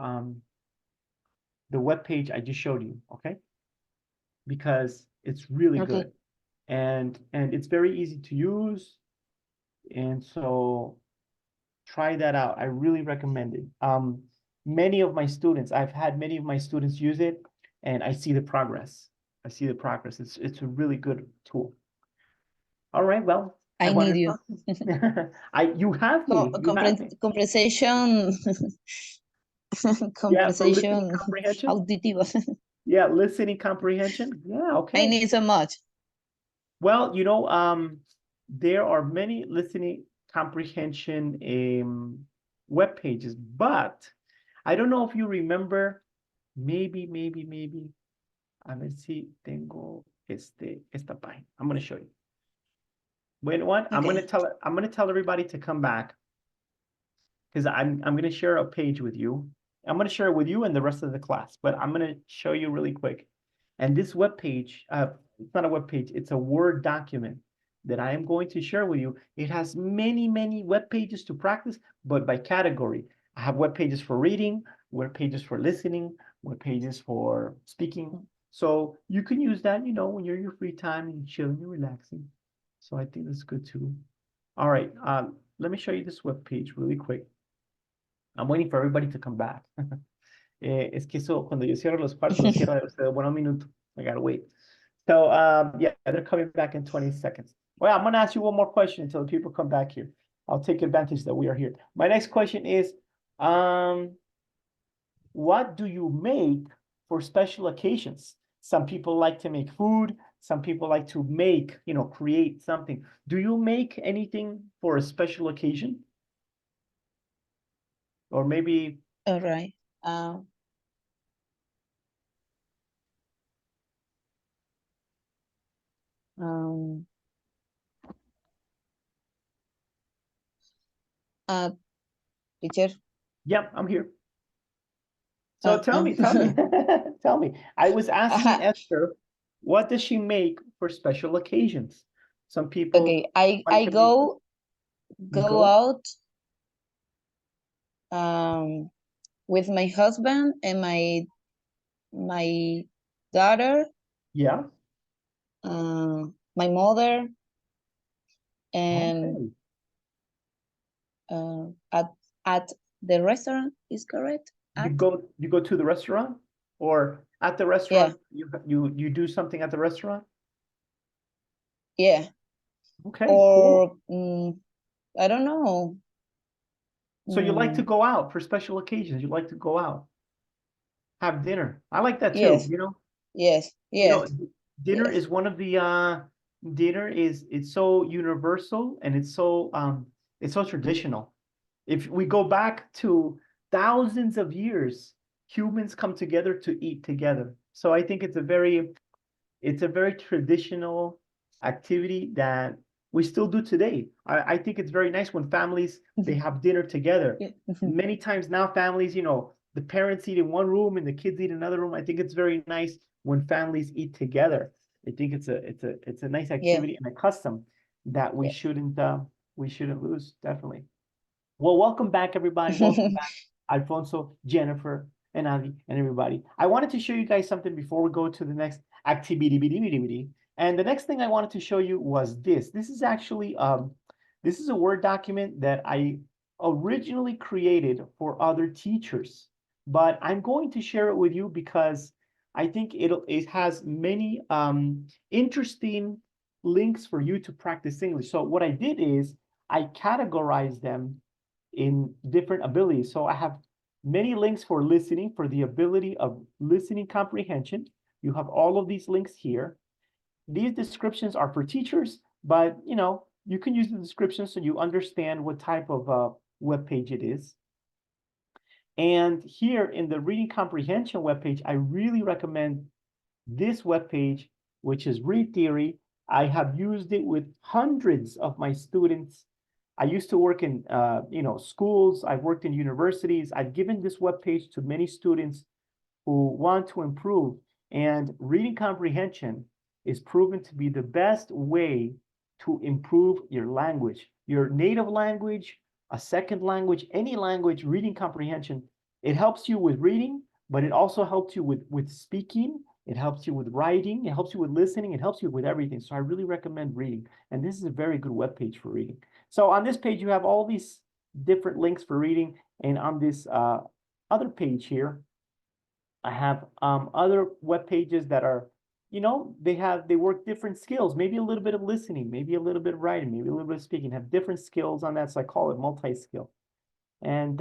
the web page I just showed you, okay? Because it's really Okay. good, and it's very easy to use, and so try that out. I really recommend it. Many of my students, I've had many of my students use it, and I see the progress. It's a really good tool. All right, well, I wanted need you. you have me. You have me. Conversation. Yeah, for listening Conversation comprehension. auditiva. Yeah, listening comprehension. Yeah, okay. I need so much. Well, you know, there are many listening comprehension web pages, but I don't know if you remember. Maybe. A ver si tengo esta página. I'm going to show you. Wait, what? I'm going to tell everybody to come back, because I'm going to share a page with you. I'm going to share it with you and the rest of the class, but I'm going to show you really quick. And this web page, it's not a web page, it's a Word document that I am going to share with you. It has many web pages to practice, but by category. I have web pages for reading, web pages for listening, web pages for speaking. So you can use that, you know, when you're in your free time and chilling and relaxing. So I think that's good too. All right, let me show you this web page really quick. I'm waiting for everybody to come back. Es que eso, cuando yo cierro los cuartos, los cierro de buenos minutos. I gotta wait. So, yeah, they're coming back in 20 seconds. Well, I'm gonna ask you one more question until the people come back here. I'll take advantage that we are here. My next question is, what do you make for special occasions? Some people like to make food. Some people like to make, create something. Do you make anything for a special occasion? Or maybe... All right. Teacher. Yep, I'm here. So Oh, tell me, tell me. I was asking Esther, what does she make for special occasions? Some people. Okay, I like to go go? out with my husband and my daughter, Yeah. my mother, and at the restaurant, is correct? You go to the restaurant, or at the restaurant? You do something at the restaurant? Yeah. Okay. Or cool. I don't know. So you like to go out for special occasions? You like to go out, have dinner? I like that too. Yes. Yes. Yes. Dinner Yes. is one of the dinner it's so universal, and it's so traditional. If we go back to thousands of years, humans come together to eat together. So I think it's a very traditional activity that we still do today. I think it's very nice when families, they have dinner together. Many times now, families, the parents eat in one room and the kids eat in another room. I think it's very nice when families eat together. I think it's a nice activity and a custom that we shouldn't lose, definitely. Well, welcome back, everybody. Welcome back, Alfonso, Jennifer, and Adi, and everybody. I wanted to show you guys something before we go to the next activity. And the next thing I wanted to show you was this. This is actually this is a Word document that I originally created for other teachers, but I'm going to share it with you because I think it has many interesting links for you to practice English. So what I did is I categorized them in different abilities. So I have many links for listening, for the ability of listening comprehension. You have all of these links here. These descriptions are for teachers, but you can use the description so you understand what type of web page it is. And here in the reading comprehension web page, I really recommend this web page, which is Read Theory. I have used it with hundreds of my students. I used to work in schools. I've worked in universities. I've given this web page to many students who want to improve. And reading comprehension is proven to be the best way to improve your language, your native language, a second language, any language. Reading comprehension, it helps you with reading, but it also helps you with speaking. It helps you with writing. It helps you with listening. It helps you with everything. So I really recommend reading. And this is a very good web page for reading. So on this page, you have all these different links for reading. And on this other page here, I have other web pages that are, they work different skills, maybe a little bit of listening, maybe a little bit of writing, maybe a little bit of speaking, have different skills on that. So I call it multi-skill. And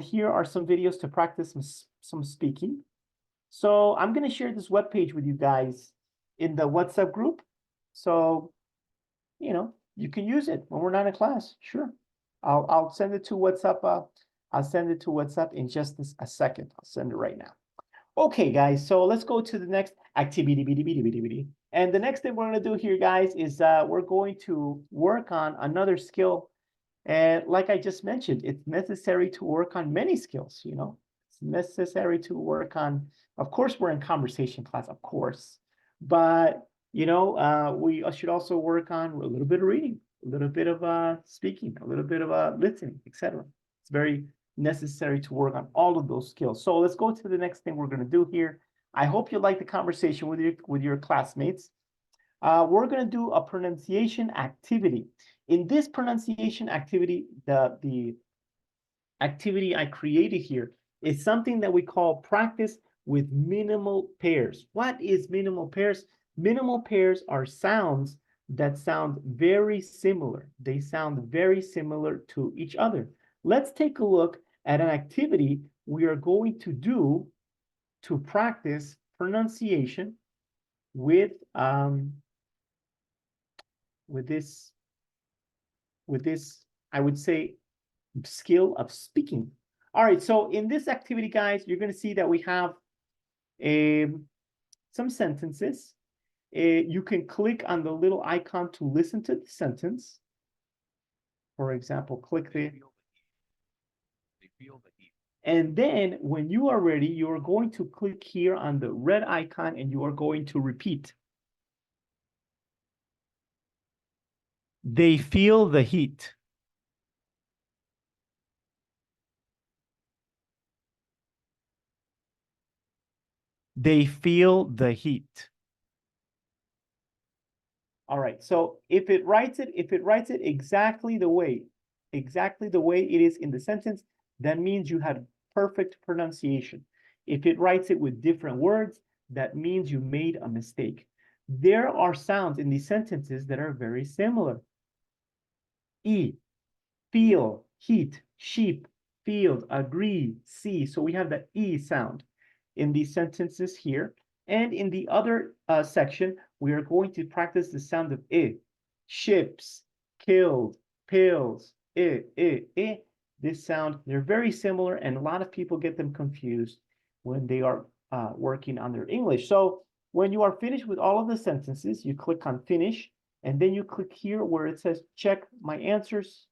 here are some videos to practice some speaking. So I'm going to share this web page with you guys in the WhatsApp group. So, you can use it when we're not in class. Sure. I'll send it to WhatsApp. I'll send it to WhatsApp in just a second. I'll send it right now. Okay, guys, so let's go to the next activity. And the next thing we're going to do here, guys, is we're going to work on another skill. And like I just mentioned, it's necessary to work on many skills, It's necessary to work on, of course, we're in conversation class, of course. But, we should also work on a little bit of reading, a little bit of speaking, a little bit of listening, etc. It's very necessary to work on all of those skills. So let's go to the next thing we're going to do here. I hope you like the conversation with your classmates. We're going to do a pronunciation activity. In this pronunciation activity, the activity I created here is something that we call practice with minimal pairs. What is minimal pairs? Minimal pairs are sounds that sound very similar. They sound very similar to each other. Let's take a look at an activity we are going to do to practice pronunciation with this, I would say, skill of speaking. All right, so in this activity, guys, you're going to see that we have some sentences. You can click on the little icon to listen to the sentence. For example, click the... And then when you are ready, you are going to click here on the red icon and you are going to repeat. They feel the heat. They feel the heat. All right, so if it writes it exactly the way it is in the sentence, that means you had perfect pronunciation. If it writes it with different words, that means you made a mistake. There are sounds in these sentences that are very similar. E, feel, heat, sheep, field, agree, see. So we have the E sound in these sentences here. And in the other section, we are going to practice the sound of I. Ships, killed, pills, I. This sound, they're very similar, and a lot of people get them confused when they are working on their English. So when you are finished with all of the sentences, you click on finish, and then you click here where it says check my answers,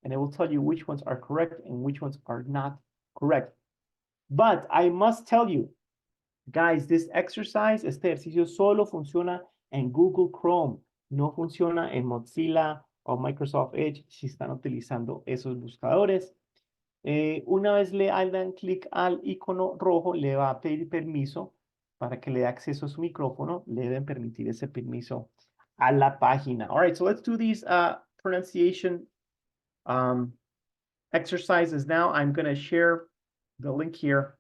and it will tell you which ones are correct and which ones are not correct. But I must tell you, guys, this exercise, este ejercicio solo funciona en Google Chrome, no funciona en Mozilla o Microsoft Edge si están utilizando esos buscadores. Una vez le hagan clic al icono rojo, le va a pedir permiso para que le dé acceso a su micrófono. Le deben permitir ese permiso a la página. All right, so let's do these pronunciation exercises now. I'm going to share the link here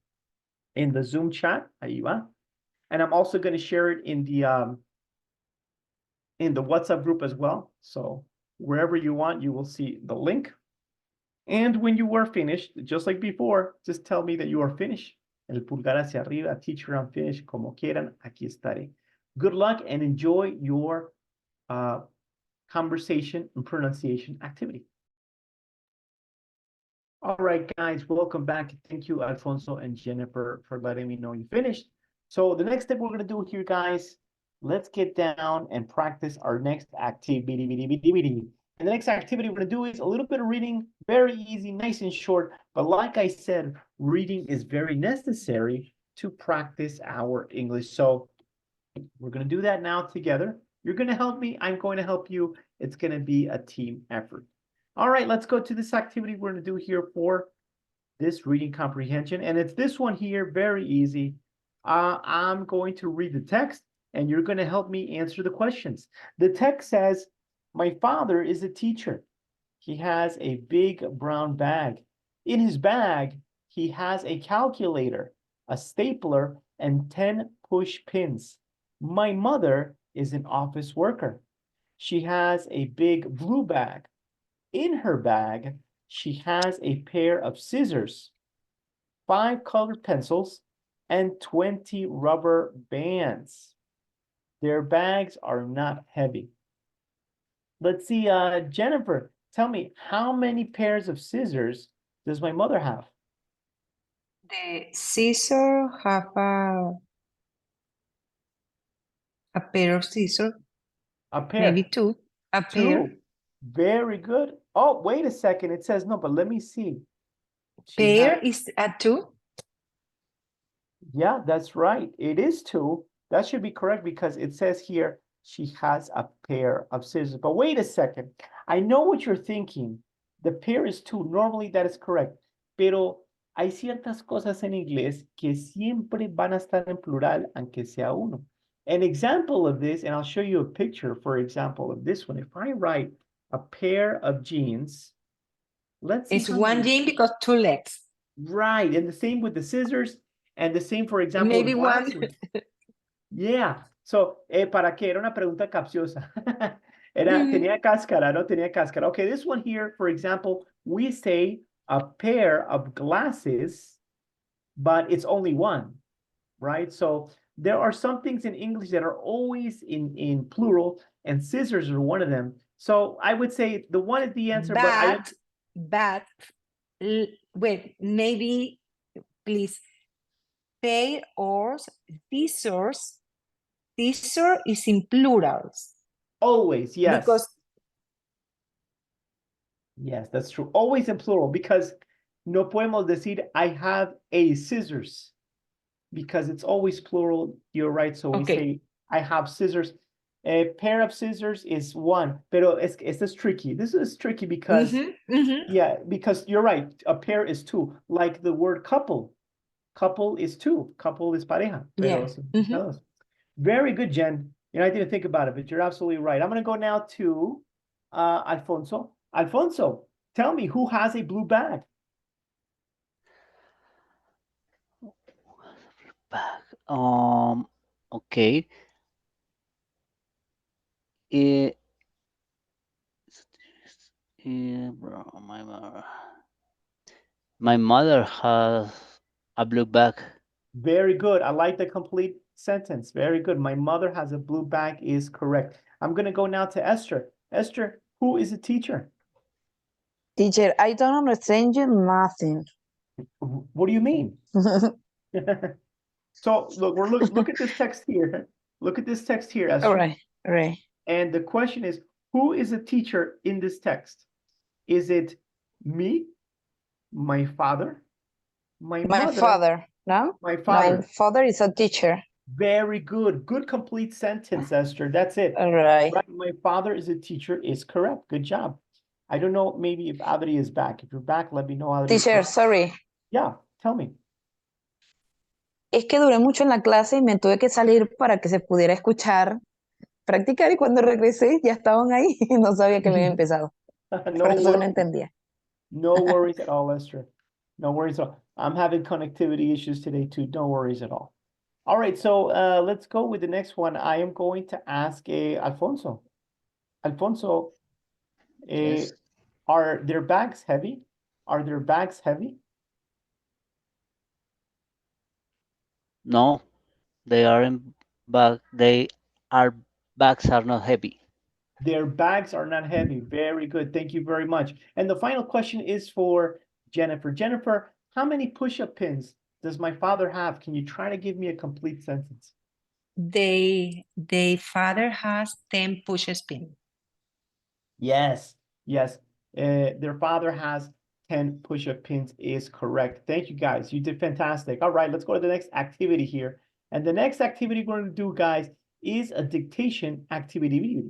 in the Zoom chat. Ahí va. And I'm also going to share it in the WhatsApp group as well. So wherever you want, you will see the link. And when you are finished, just like before, just tell me that you are finished. El pulgar hacia arriba, teacher, I'm finished, como quieran, aquí estaré. Good luck and enjoy your conversation and pronunciation activity. All right, guys, welcome back. Thank you, Alfonso and Jennifer, for letting me know you finished. So the next step we're going to do here, guys, let's get down and practice our next activity. And the next activity we're going to do is a little bit of reading, very easy, nice and short. But like I said, reading is very necessary to practice our English. So we're going to do that now together. You're going to help me. I'm going to help you. It's going to be a team effort. All right, let's go to this activity we're going to do here for this reading comprehension. And it's this one here, very easy. I'm going to read the text, and you're going to help me answer the questions. The text says, my father is a teacher. He has a big brown bag. In his bag, he has a calculator, a stapler, and 10 push pins. My mother is an office worker. She has a big blue bag. In her bag, she has a pair of scissors, 5 colored pencils, and 20 rubber bands. Their bags are not heavy. Let's see, Jennifer, tell me, how many pairs of scissors does my mother have? The scissors have a pair of scissors, A pair. maybe two, a pair. Two. Very good. Oh, wait a second. It says no, but let me see. Pair is a two. Yeah, that's right. It is 2. That should be correct because it says here she has a pair of scissors. But wait a second. I know what you're thinking. The pair is 2. Normally that is correct. Pero hay ciertas cosas en inglés que siempre van a estar en plural, aunque sea uno. An example of this, and I'll show you a picture, for example, of this one. If I write a pair of jeans. Let's see It's how one many- jean because two legs. Right, and the same with the scissors, and the same, for example, with Maybe one. glasses. Yeah, so, ¿para qué? Era una pregunta capciosa. Era, tenía cáscara, no tenía cáscara. Okay, this one here, for example, we say a pair of glasses, but it's only one, right? So there are some things in English that are always in plural, and scissors are one of them. So I would say the one is the answer, But, wait, maybe, please, pair or scissors. Scissor is in plurals. always, yes. Because Yes, that's true. Always in plural, because no podemos decir I have a scissors, because it's always plural. You're right. So we Okay. say I have scissors. A pair of scissors is one, pero this is tricky. This is tricky because yeah, because you're right. A pair is two. Like the word couple. Couple is two. Couple is pareja. Yeah. Pero very good, Jen. You know, I didn't think about it, but you're absolutely right. I'm going to go now to Alfonso. Alfonso, tell me, who has a blue bag? Bag. Okay. My mother has a blue bag. Very good. I like the complete sentence. Very good. My mother has a blue bag is correct. I'm going to go now to Esther. Esther, who is a teacher? Teacher, I don't understand you nothing. What do you mean? So look, look at this text here. Look at this text here, Esther. All right. And the question is, who is a teacher in this text? Is it me, my father, my My mother, father, no? my father? My father is a teacher. Very good. Good complete sentence, Esther. That's it. All right. Right. My father is a teacher is correct. Good job. I don't know maybe if Adri is back. If you're back, let me know. Adri. Teacher, sorry. Yeah, tell me. Es que duré mucho en la clase y me tuve que salir para que se pudiera escuchar, practicar, y cuando regresé ya estaban ahí y no sabía que habían empezado. No Por eso no worries. entendía. No worries at all, Esther. No worries at all. I'm having connectivity issues today too. No worries at all. All right, so let's go with the next one. I am going to ask Alfonso. Alfonso, Yes. are their bags heavy? Are their bags heavy? No, they aren't bag. Bags are not heavy. Their bags are not heavy. Very good. Thank you very much. And the final question is for Jennifer. Jennifer, how many push-up pins does my father have? Can you try to give me a complete sentence? they father has 10 push pin. Yes, yes. Their father has 10 push-up pins is correct. Thank you, guys. You did fantastic. All right, let's go to the next activity here. And the next activity we're going to do, guys, is a dictation activity.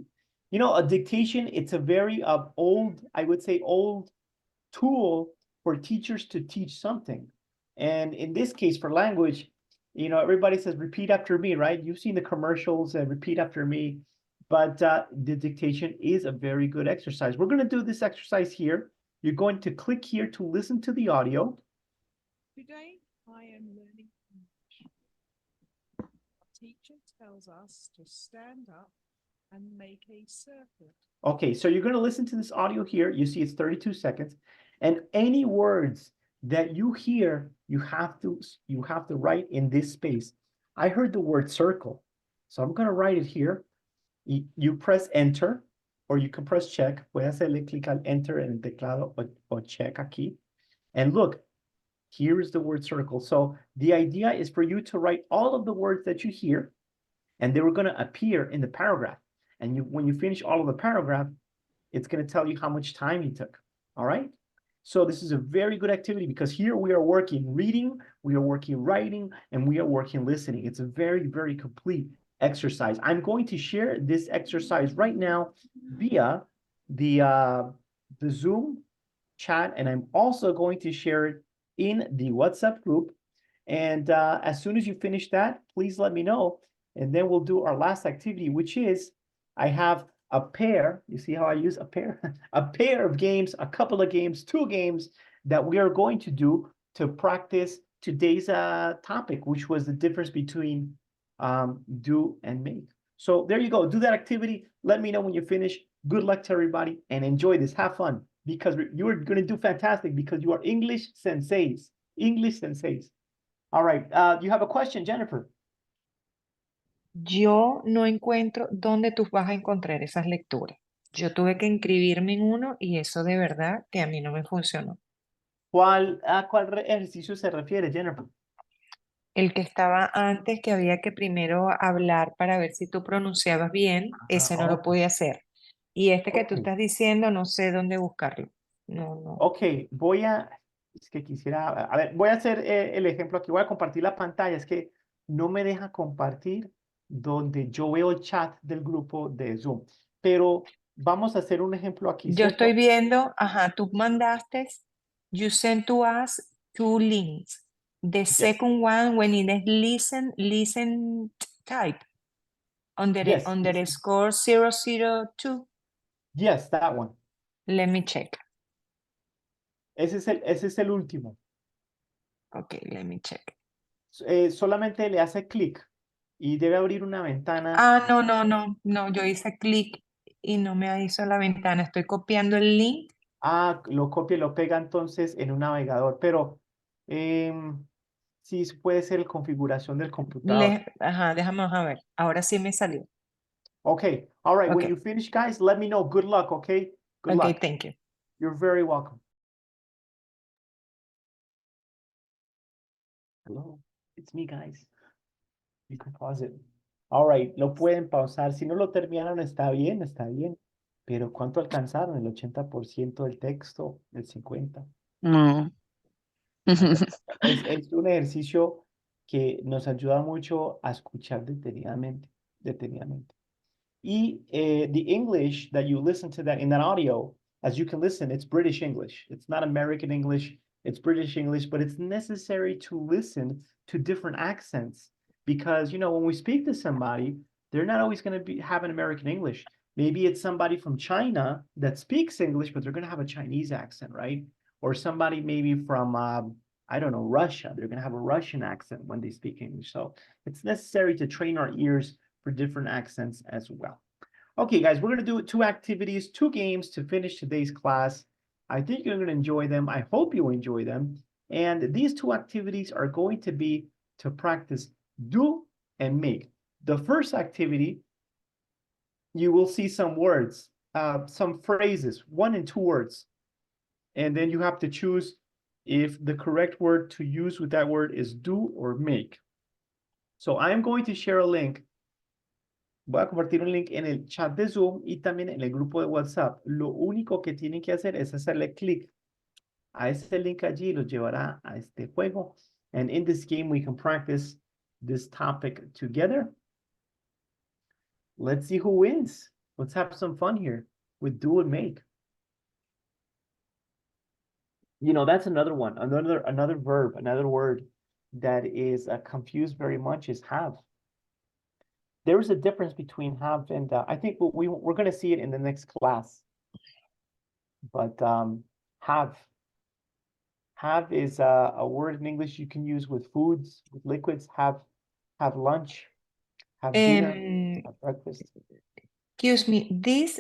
You know, a dictation, it's a very old, I would say, old tool for teachers to teach something. And in this case, for language, you know, everybody says, repeat after me, right? You've seen the commercials and repeat after me. But the dictation is a very good exercise. We're going to do this exercise here. You're going to click here to listen to the audio. Today, I am learning English. Our teacher tells us to stand up and make a circle. Okay, so you're going to listen to this audio here. You see it's 32 seconds. And any words that you hear, you have to write in this space. I heard the word circle. So I'm going to write it here. You press enter, or you can press check. Puede hacerle clic al enter en el teclado o check aquí. And look, here is the word circle. So the idea is for you to write all of the words that you hear, and they were going to appear in the paragraph. And when you finish all of the paragraph, it's going to tell you how much time you took. All right? So this is a very good activity because here we are working reading, we are working writing, and we are working listening. It's a very, very complete exercise. I'm going to share this exercise right now via the Zoom chat, and I'm also going to share it in the WhatsApp group. And as soon as you finish that, please let me know, and then we'll do our last activity, which is I have a pair, you see how I use a pair? A pair of games, a couple of games, 2 games that we are going to do to practice today's topic, which was the difference between do and make. So there you go. Do that activity. Let me know when you finish. Good luck to everybody and enjoy this. Have fun because you're going to do fantastic because you are English senseis. English senseis. All right. You have a question, Jennifer? Yo no encuentro dónde tú vas a encontrar esas lecturas. Yo tuve que inscribirme en uno y eso de verdad que a mí no me funcionó. ¿A cuál ejercicio se refiere, Jennifer? El que estaba antes, que había que primero hablar para ver si tú pronunciabas bien, ese no lo ok. pude hacer. Y este que tú Ok. estás diciendo, no sé dónde buscarlo. No, no. Ok, es que quisiera, a ver, voy a hacer el ejemplo aquí, voy a compartir la pantalla, es que no me deja compartir donde yo veo el chat del grupo de Zoom, pero vamos a hacer un ejemplo aquí, Yo ¿cierto? estoy viendo, ajá, tú mandaste, you sent to us 2 links. The second one, when it is listen type, Yes, underscore 002. yes, that one. Let me check. Ese es el último. Okay, let me check. Solamente le hace clic y debe abrir una ventana. Ah, no, yo hice clic y no me hizo la ventana. Estoy copiando el link. Lo copia y lo pega entonces en un navegador, pero sí puede ser configuración del computador. Ajá, déjame ver. Ahora sí me salió. Okay, all right, when Okay. you finish, guys, let me know. Good luck, okay? Good Okay, luck. thank you. You're very welcome. Hello, it's me, guys. You can pause it. All right, lo pueden pausar. Si no lo terminaron, está bien, está bien. Pero ¿cuánto alcanzaron? ¿El 80% del texto? ¿El 50%? No. Es un ejercicio que nos ayuda mucho a escuchar detenidamente, detenidamente. Y the English that you listen to that in that audio, as you can listen, it's British English. It's not American English, it's British English, but it's necessary to listen to different accents because, you know, when we speak to somebody, they're not always going to have an American English. Maybe it's somebody from China that speaks English, but they're going to have a Chinese accent, right? Or somebody maybe from, I don't know, Russia. They're going to have a Russian accent when they speak English. So it's necessary to train our ears for different accents as well. Okay, guys, we're going to do 2 activities, 2 games to finish today's class. I think you're going to enjoy them. I hope you enjoy them. And these 2 activities are going to be to practice do and make. The first activity, you will see some words, some phrases, 1 and 2 words. And then you have to choose if the correct word to use with that word is do or make. So I'm going to share a link. Voy a compartir un link en el chat de Zoom y también en el grupo de WhatsApp. Lo único que tienen que hacer es hacerle clic a ese link allí y los llevará a este juego. And in this game, we can practice this topic together. Let's see who wins. Let's have some fun here with do and make. You know, that's another one, another verb, another word that is confused very much is have. There is a difference between have and I think we're going to see it in the next class. But have is a word in English you can use with foods, with liquids. Have lunch, have dinner, have breakfast. Excuse me, this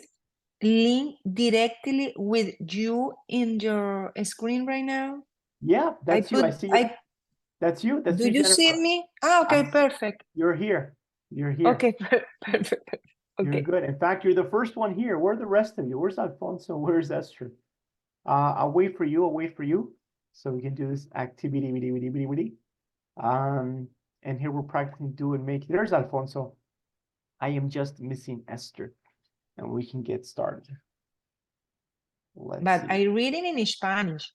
link directly with you in your screen right now? Yeah, that's you. I see you. That's you. That's Do you, you see Jennifer. me? Okay, perfect. You're here. You're here. Okay, perfect. You're Okay. good. In fact, you're the first one here. Where are the rest of you? Where's Alfonso? Where's Esther? I'll wait for you. I'll wait for you. So we can do this activity. And here we're practicing do and make. There's Alfonso. I am just missing Esther. And we can get started. Let's see. I read it in Spanish.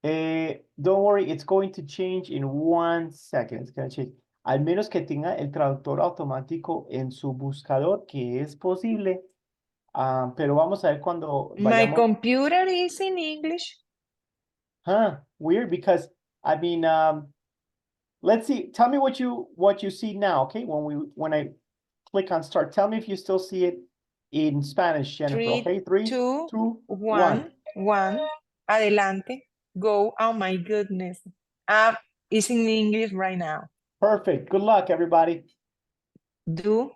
Don't worry, it's going to change in 1 second. It's going to change. Al menos que tenga el traductor automático en su buscador, que es posible. Pero vamos a ver cuando My vayamos. computer is in English. Huh, weird, because I mean, let's see. Tell me what you see now, okay? When I click on start, tell me if you still see it in Spanish, Jennifer. Three, Okay, 3, two, 2, 1, 1. Adelante. Go. Oh my goodness. It's in English right now. Perfect. Good luck, everybody. Do.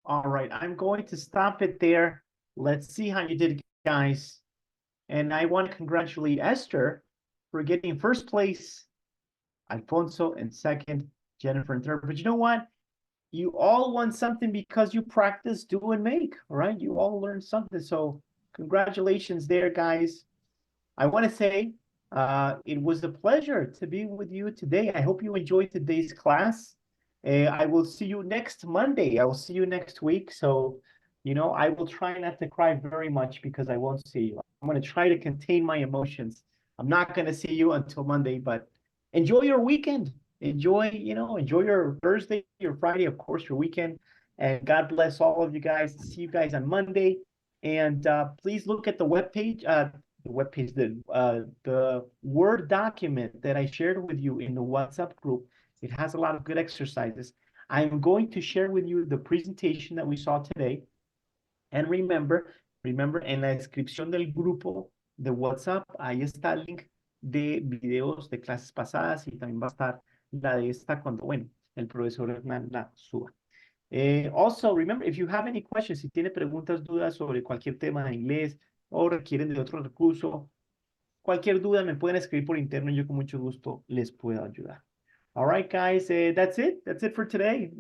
All right, I'm going to stop it there. Let's see how you did, guys. And I want to congratulate Esther for getting first place, Alfonso in second, Jennifer in third. But you know what? You all won something because you practice, do, and make, all right? You all learned something. So congratulations there, guys. I want to say it was a pleasure to be with you today. I hope you enjoyed today's class. I will see you next Monday. I will see you next week. So, you know, I will try not to cry very much because I won't see you. I'm going to try to contain my emotions. I'm not going to see you until Monday, but enjoy your weekend. Enjoy, you know, enjoy your Thursday, your Friday, of course, your weekend. And God bless all of you guys. See you guys on Monday. And please look at the webpage, the Word document that I shared with you in the WhatsApp group. It has a lot of good exercises. I'm going to share with you the presentation that we saw today. And remember, en la descripción del grupo de WhatsApp, ahí está el link de videos de clases pasadas y también va a estar la de esta cuando, bueno, el profesor Hernán la suba. Also, remember, if you have any questions, si tiene preguntas, dudas sobre cualquier tema de inglés o requieren de otro recurso, cualquier duda me pueden escribir por interno y yo con mucho gusto les puedo ayudar. All right, guys, that's it. That's it for today.